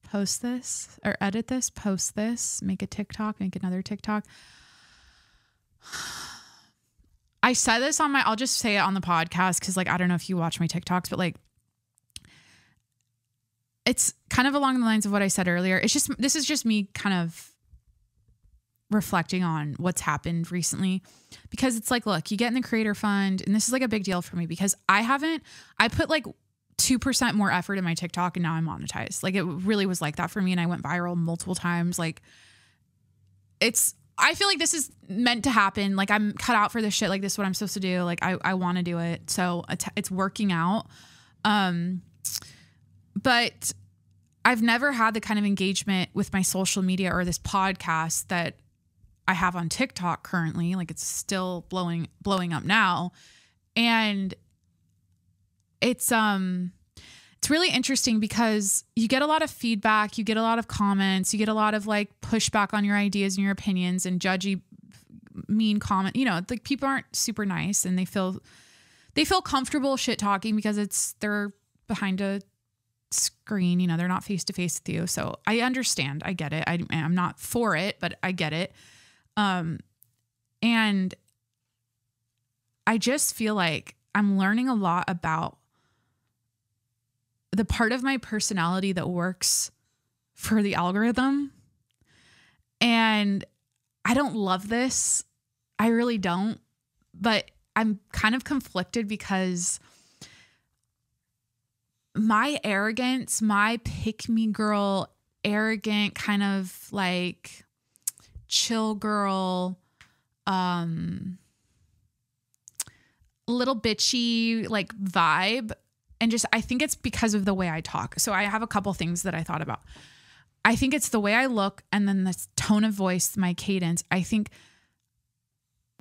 Post this or edit this, post this, make a TikTok, make another TikTok. I said this I'll just say it on the podcast because like I don't know if you watch my TikToks, but like it's kind of along the lines of what I said earlier. This is just me kind of reflecting on what's happened recently because it's like, look, you get in the creator fund and this is like a big deal for me because I put like 2% more effort in my TikTok and now I'm monetized. Like it really was like that for me. And I went viral multiple times. Like I feel like this is meant to happen. Like I'm cut out for this shit. Like this is what I'm supposed to do. Like I want to do it. So it's working out. But I've never had the kind of engagement with my social media or this podcast that I have on TikTok currently. Like it's still blowing up now. And it's really interesting because you get a lot of feedback, you get a lot of comments, you get a lot of like pushback on your ideas and your opinions and judgy, mean comment. You know, like people aren't super nice and they feel comfortable shit talking because they're behind a screen, you know, they're not face to face with you. So I understand. I get it. I'm not for it, but I get it. And I just feel like I'm learning a lot about the part of my personality that works for the algorithm. And I don't love this. I really don't, but I'm kind of conflicted because my arrogance, my pick me girl, arrogant kind of like chill girl, little bitchy like vibe. And just, I think it's because of the way I talk. So I have a couple things that I thought about. I think it's the way I look and then the tone of voice, my cadence. I think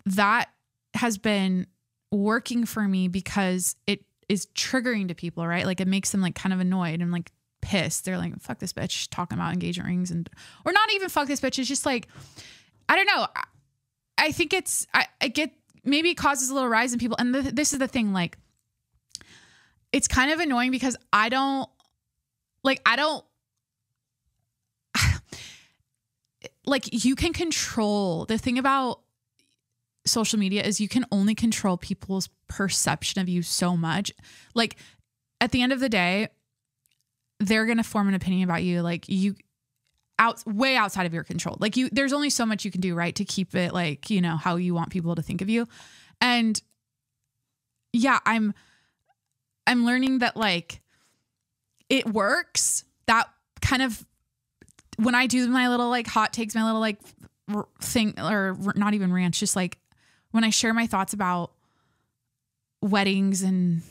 that has been working for me because it is triggering to people, right? Like it makes them like kind of annoyed and like pissed. They're like, fuck this bitch talking about engagement rings or not even fuck this bitch. It's just like, I don't know. I think I get, maybe it causes a little rise in people. And this is the thing, like, it's kind of annoying because I don't like you can control the thing about social media is you can only control people's perception of you so much. Like at the end of the day, they're going to form an opinion about you. Like way outside of your control. Like there's only so much you can do, right, to keep it like, you know, how you want people to think of you. And yeah, I'm learning that like it works. That kind of, when I do my little like hot takes, my little like thing, or not even rants, just like when I share my thoughts about weddings and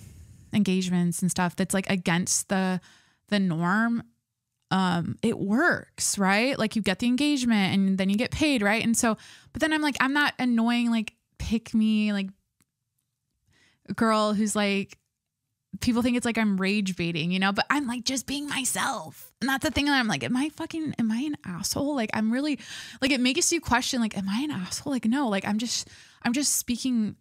engagements and stuff that's like against the norm, it works, right? Like you get the engagement and then you get paid, right? And so, but then I'm like, I'm not annoying, like pick me, like girl who's like, people think it's like I'm rage baiting, you know, but I'm like just being myself. And that's the thing that I'm like, am I an asshole? Like I'm really like, it makes you question, like, am I an asshole? Like, no, like I'm just being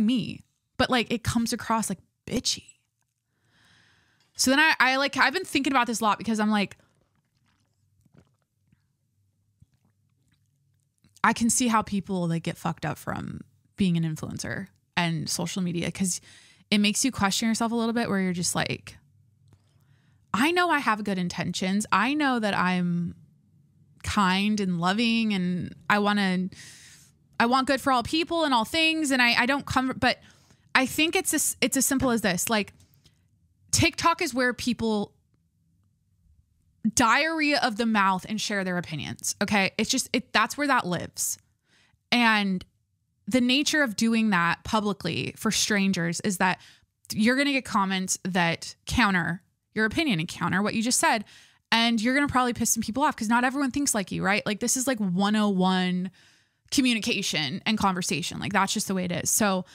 me, but like it comes across like bitchy. So then I've been thinking about this a lot because I'm like, I can see how people like get fucked up from being an influencer and social media, because it makes you question yourself a little bit, where you're just like, I know I have good intentions. I know that I'm kind and loving and I want good for all people and all things. And I don't come, but I think it's as simple as this. Like TikTok is where people diarrhea of the mouth and share their opinions. Okay. It's just, that's where that lives. And the nature of doing that publicly for strangers is that you're going to get comments that counter your opinion and counter what you just said. And you're going to probably piss some people off because not everyone thinks like you, right? Like this is like 101 communication and conversation. Like that's just the way it is. So,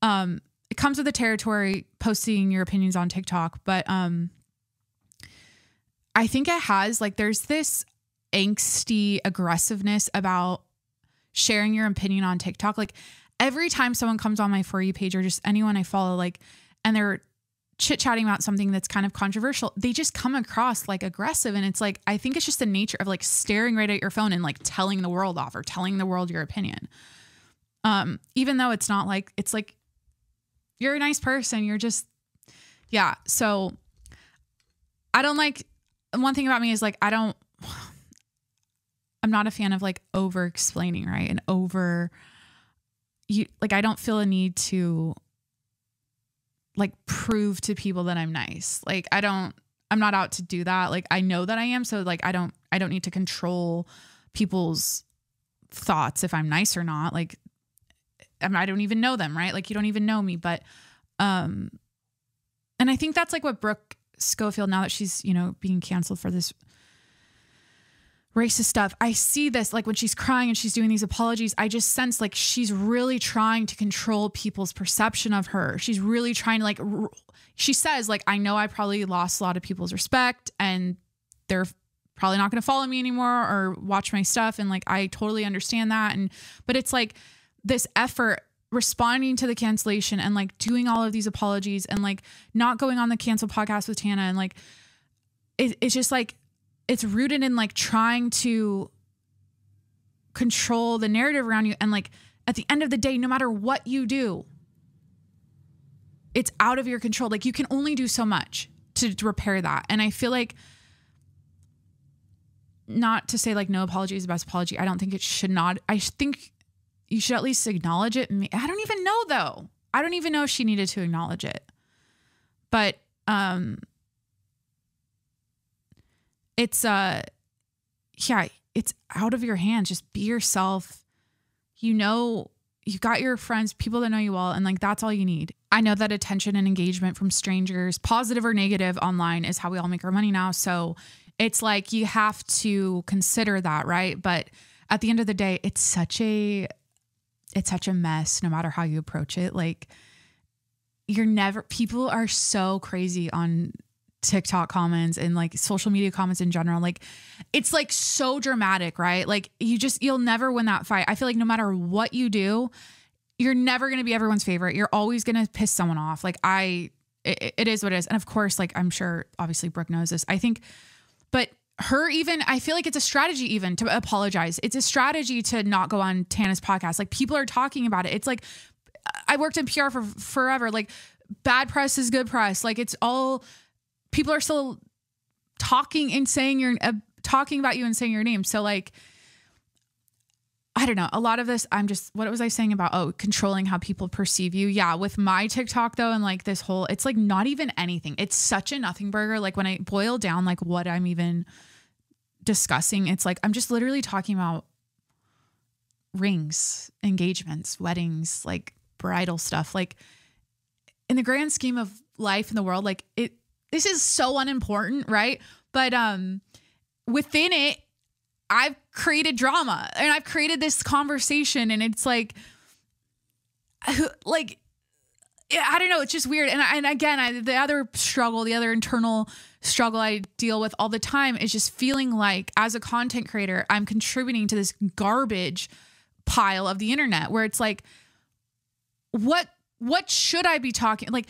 it comes with the territory, posting your opinions on TikTok. But, I think it has like, there's this angsty aggressiveness about sharing your opinion on TikTok. Like every time someone comes on my For You page or just anyone I follow, like, and they're chit-chatting about something that's kind of controversial, they just come across like aggressive. And it's like, I think it's just the nature of like staring right at your phone and like telling the world off or telling the world your opinion. Even though it's not like, it's like, you're a nice person. You're just, yeah. So I don't like, one thing about me is like, I'm not a fan of like over explaining, right? And like, I don't feel a need to like prove to people that I'm nice. Like, I'm not out to do that. Like, I know that I am. So like, I don't need to control people's thoughts if I'm nice or not. Like, I don't even know them, right? Like you don't even know me, but, and I think that's like what Brooke Schofield, now that she's, you know, being canceled for this racist stuff, I see this, like when she's crying and she's doing these apologies, I just sense like she's really trying to control people's perception of her. She's really trying to like, she says like, I know I probably lost a lot of people's respect and they're probably not going to follow me anymore or watch my stuff. And like, I totally understand that. But it's like this effort responding to the cancellation and like doing all of these apologies and like not going on the cancel podcast with Tana. And like, it's just like, it's rooted in like trying to control the narrative around you. And like, at the end of the day, no matter what you do, it's out of your control. Like you can only do so much to repair that. And I feel like, not to say like no apology is the best apology. I don't think it should not. I think you should at least acknowledge it. I don't even know though. I don't even know if she needed to acknowledge it, but, it's, yeah, it's out of your hands. Just be yourself. You know, you've got your friends, people that know you well, and like, that's all you need. I know that attention and engagement from strangers, positive or negative online, is how we all make our money now. So it's like, you have to consider that, right? But at the end of the day, it's such a mess no matter how you approach it. Like people are so crazy on TikTok comments and like social media comments in general. Like it's like so dramatic, right? Like you'll never win that fight. I feel like no matter what you do, you're never going to be everyone's favorite. You're always going to piss someone off. Like it is what it is. And of course, like I'm sure obviously Brooke knows this, I think, but I feel like it's a strategy even to apologize. It's a strategy to not go on Tana's podcast. Like, people are talking about it. It's like, I worked in PR for forever. Like, bad press is good press. Like, it's all, people are still talking and saying talking about you and saying your name. So like, I don't know. A lot of this, what was I saying about, controlling how people perceive you? Yeah. With my TikTok though, and like this whole, it's like not even anything. It's such a nothing burger. Like, when I boil down, like what I'm even discussing, it's like, I'm just literally talking about rings, engagements, weddings, like bridal stuff. Like, in the grand scheme of life in the world, like this is so unimportant. Right. But, within it, I've created drama and I've created this conversation, and it's like, I don't know. It's just weird. And again, the other internal struggle I deal with all the time is just feeling like, as a content creator, I'm contributing to this garbage pile of the internet, where it's like, what should I be talking? Like,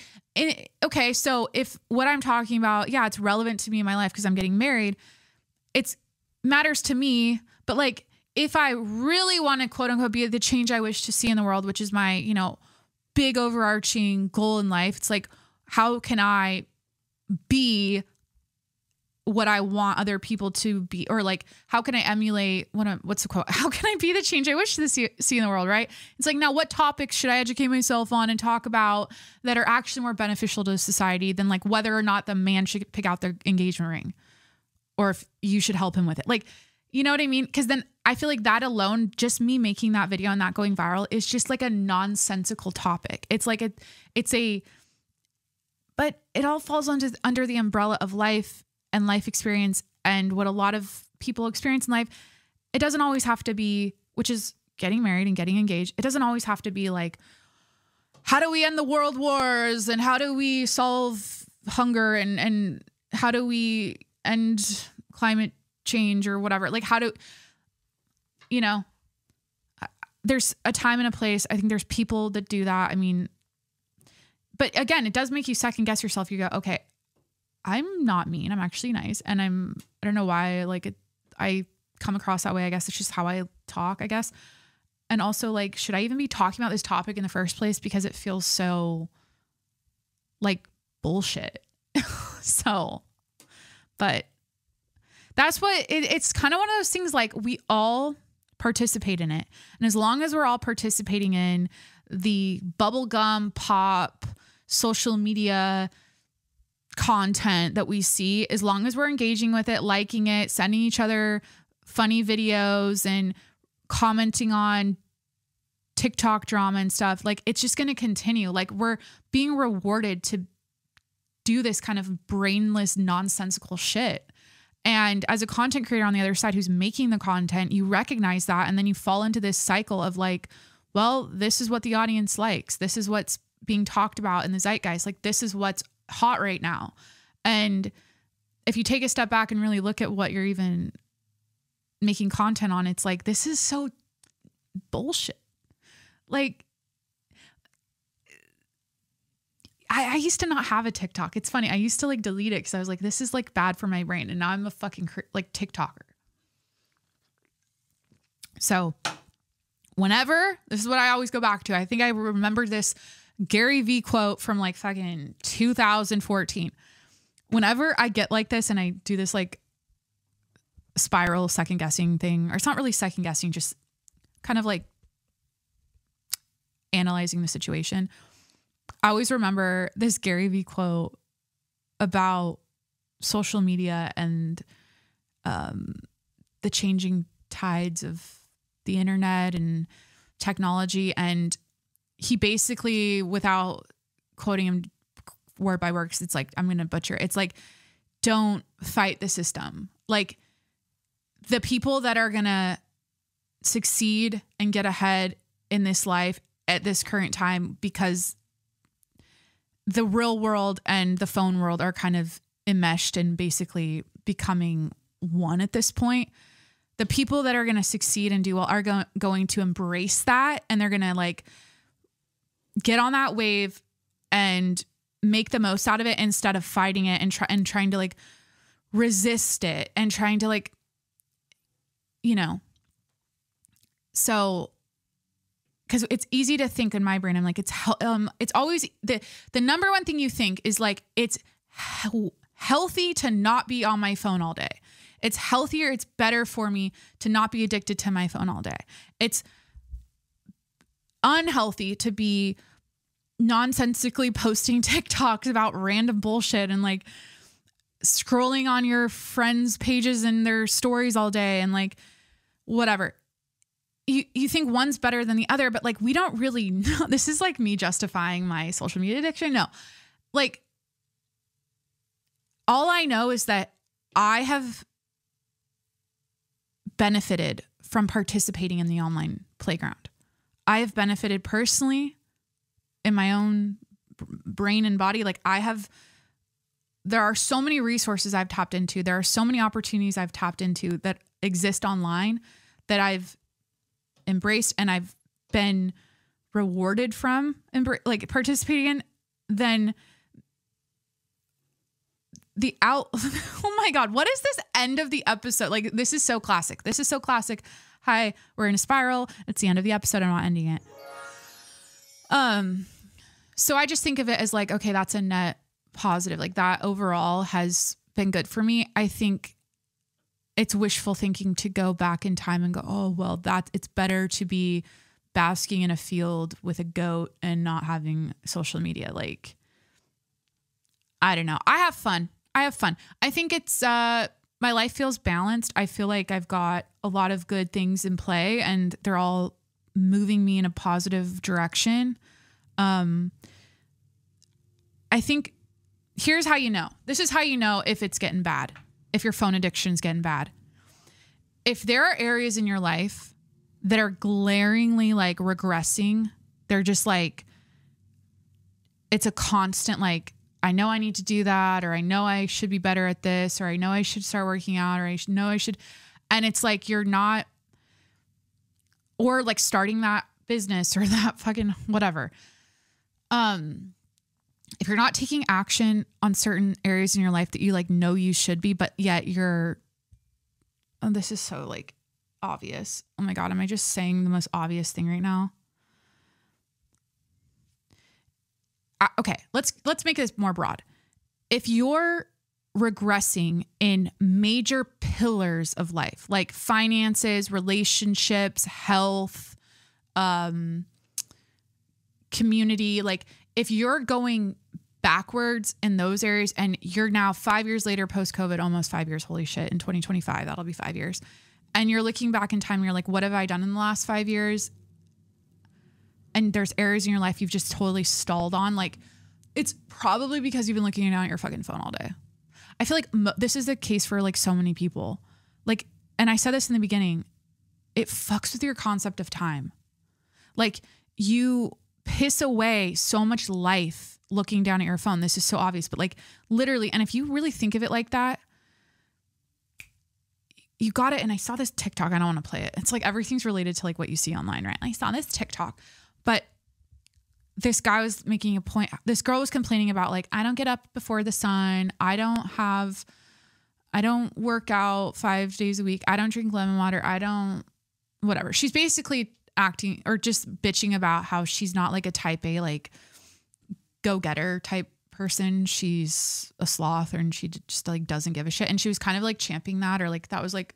okay, so if what I'm talking about, yeah, it's relevant to me in my life because I'm getting married, it's matters to me. But like, if I really want to quote unquote be the change I wish to see in the world, which is my, big overarching goal in life, it's like, how can I be what I want other people to be? Or like, how can I emulate what's the quote? How can I be the change I wish to see in the world? Right. It's like, now what topics should I educate myself on and talk about that are actually more beneficial to society than like whether or not the man should pick out their engagement ring, or if you should help him with it. Like, you know what I mean? Because then I feel like that alone, just me making that video and that going viral, is just like a nonsensical topic. It's like but it all falls under the umbrella of life and life experience and what a lot of people experience in life. It doesn't always have to be, which is getting married and getting engaged. It doesn't always have to be like, how do we end the world wars, and how do we solve hunger, and how do we end climate change or whatever? Like, there's a time and a place. I think there's people that do that. I mean, but again, it does make you second guess yourself. You go, okay, I'm not mean. I'm actually nice. And I don't know why, I come across that way. I guess it's just how I talk, I guess. And also, like, should I even be talking about this topic in the first place? Because it feels so like bullshit. But that's what it's kind of one of those things, like, we all participate in it. And as long as we're all participating in the bubblegum pop social media content that we see, as long as we're engaging with it, liking it, sending each other funny videos and commenting on TikTok drama and stuff, like, it's just going to continue. Like, we're being rewarded to do this kind of brainless, nonsensical shit. And as a content creator on the other side who's making the content, you recognize that. And then you fall into this cycle of like, well, this is what the audience likes. This is what's being talked about in the zeitgeist. Like, this is what's hot right now. And if you take a step back and really look at what you're even making content on, it's like, this is so bullshit. Like, I used to not have a TikTok. It's funny. I used to like delete it because I was like, this is like bad for my brain. And now I'm a fucking like TikToker. So this is what I always go back to. I think I remember this Gary V quote from like fucking 2014. Whenever I get like this and I do this like spiral second guessing thing, or it's not really second guessing, just kind of like analyzing the situation, I always remember this Gary V quote about social media and the changing tides of the internet and technology. And he basically, without quoting him word by word, 'cause it's like, I'm going to butcher it. It's like, don't fight the system. Like, the people that are going to succeed and get ahead in this life at this current time, because the real world and the phone world are kind of enmeshed and basically becoming one at this point. The people that are going to succeed and do well are going to embrace that. And they're going to like get on that wave and make the most out of it instead of fighting it and trying to like resist it and trying to like, so because it's easy to think in my brain, I'm like, it's always the number one thing you think is like, it's healthy to not be on my phone all day. It's healthier. It's better for me to not be addicted to my phone all day. It's unhealthy to be nonsensically posting TikToks about random bullshit and like scrolling on your friends' pages and their stories all day and like whatever. You think one's better than the other, but like we don't really know. This is like me justifying my social media addiction. No, like all I know is that I have benefited from participating in the online playground. I have benefited personally in my own brain and body. Like there are so many resources I've tapped into. There are so many opportunities I've tapped into that exist online that I've embraced and I've been rewarded from like participating in. Then oh my God, what is this end of the episode? Like, this is so classic. This is so classic. Hi, we're in a spiral. It's the end of the episode. I'm not ending it. So I just think of it as like, okay, that's a net positive. Like that overall has been good for me. I think it's wishful thinking to go back in time and go, oh, well, it's better to be basking in a field with a goat and not having social media. Like, I don't know. I have fun. I think it's, my life feels balanced. I feel like I've got a lot of good things in play and they're all moving me in a positive direction. I think here's how you know. This is how you know if it's getting bad. If your phone addiction's getting bad. If there are areas in your life that are glaringly like regressing, they're just like, it's a constant like, I know I need to do that, or I know I should be better at this, or I know I should start working out, or I know I should. And it's like, you're not, or like starting that business or that fucking whatever. If you're not taking action on certain areas in your life that you like know you should be, but yet this is so like obvious. Oh my God. Am I just saying the most obvious thing right now? Okay. Let's make this more broad. If you're regressing in major pillars of life, like finances, relationships, health, community, like if you're going backwards in those areas and you're now 5 years later, post-COVID, almost 5 years, holy shit, in 2025, that'll be 5 years. And you're looking back in time and you're like, what have I done in the last 5 years? And there's areas in your life you've just totally stalled on. Like, it's probably because you've been looking down at your fucking phone all day. I feel like this is the case for like so many people. Like, and I said this in the beginning, it fucks with your concept of time. Like, you piss away so much life looking down at your phone. This is so obvious, but like literally, and if you really think of it like that, you got it. And I saw this TikTok. I don't want to play it. It's like everything's related to like what you see online, right? I saw this TikTok, but this guy was making a point. This girl was complaining about like, I don't get up before the sun. I don't work out 5 days a week. I don't drink lemon water. Whatever. She's basically acting or just bitching about how she's not like a type A, like go-getter type person. She's a sloth and she just like doesn't give a shit. And she was kind of like championing that, or like, that was like,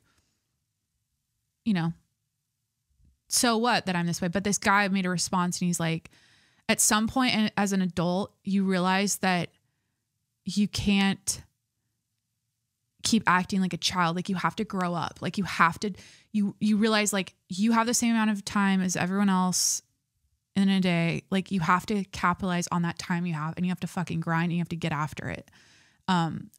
so what that I'm this way. But this guy made a response and he's like, at some point as an adult, you realize that you can't keep acting like a child. Like you have to grow up. Like you have to, you realize like you have the same amount of time as everyone else in a day. Like you have to capitalize on that time you have, and you have to fucking grind and you have to get after it.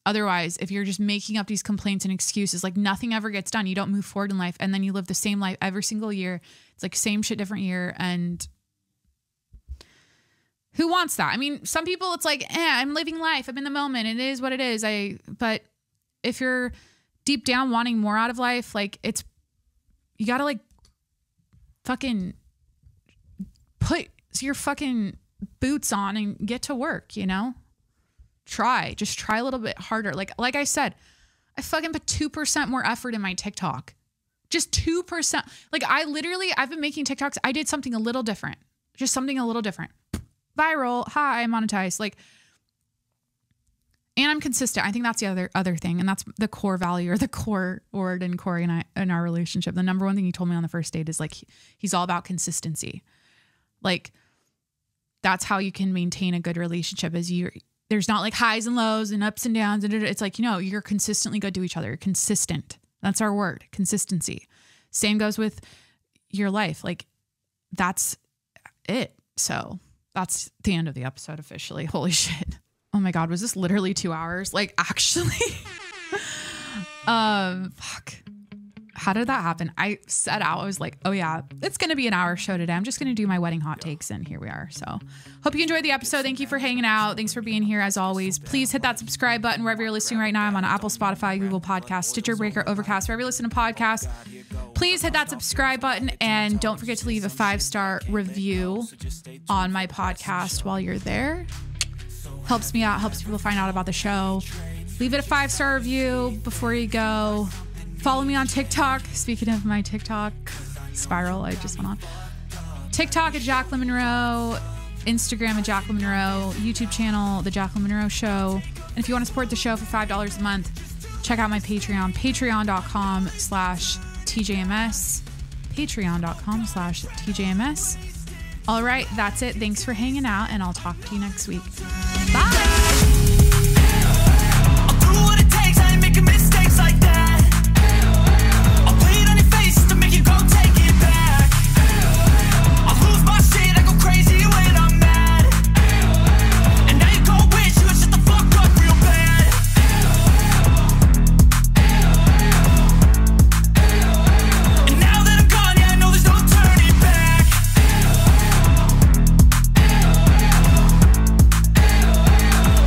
Otherwise, if you're just making up these complaints and excuses, like nothing ever gets done. You don't move forward in life, and then you live the same life every single year. It's like same shit, different year. And who wants that? I mean, some people it's like, I'm living life. I'm in the moment. It is what it is. But if you're deep down wanting more out of life, like you gotta like fucking put your fucking boots on and get to work, Just try a little bit harder. Like I said, I fucking put 2% more effort in my TikTok. Just 2%. Like I've been making TikToks. I did something a little different. Just something a little different. Viral. Hi, monetized. Like, and I'm consistent. I think that's the other thing. And that's the core value or the core word in Corey and I in our relationship. The number one thing he told me on the first date is like, he's all about consistency. Like that's how you can maintain a good relationship is there's not like highs and lows and ups and downs. It's like, you're consistently good to each other. You're consistent. That's our word, consistency. Same goes with your life. Like that's it. So that's the end of the episode officially. Holy shit. Oh my God. Was this literally 2 hours? Like actually, fuck. How did that happen? I set out, I was like, oh yeah, it's going to be an hour show today. I'm just going to do my wedding hot takes and here we are. So hope you enjoyed the episode. Thank you for hanging out. Thanks for being here as always. Please hit that subscribe button wherever you're listening right now. I'm on Apple, Spotify, Google Podcasts, Stitcher, Breaker, Overcast, wherever you listen to podcasts. Please hit that subscribe button and don't forget to leave a 5-star review on my podcast while you're there. Helps me out, helps people find out about the show. Leave it a 5-star review before you go. Follow me on TikTok. Speaking of my TikTok spiral, I just went on. TikTok at Jacqueline Monroe, Instagram at Jacqueline Monroe, YouTube channel, The Jacqueline Monroe Show. And if you want to support the show for $5 a month, check out my Patreon, patreon.com/TJMS, patreon.com/TJMS. All right, that's it. Thanks for hanging out, and I'll talk to you next week. Bye. I'll do what it takes. I ain't making mistakes like that. To make you go take it back. I lose my shit, I go crazy when I'm mad. And now you go wish you would shut the fuck up real bad. And now that I'm gone, yeah, I know there's no turning back.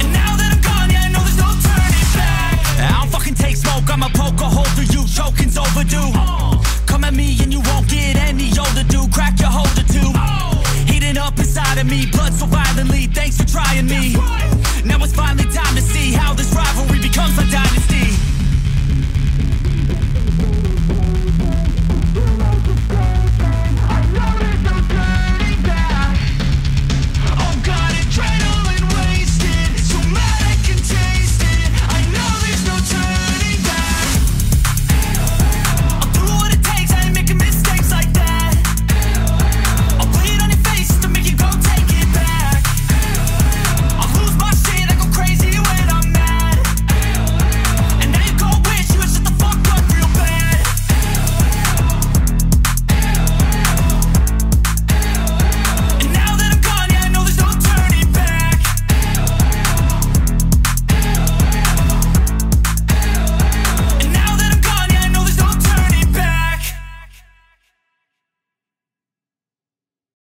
And now that I'm gone, yeah, I know there's no turning back. I don't fucking take smoke, I'ma poke a hole through you, choking's overdue. Come at me and you won't get any older, dude. Crack your holder too. Heating up inside of me, blood so violently. Thanks for trying me. Now it's finally time to see how this rivalry becomes a dynasty.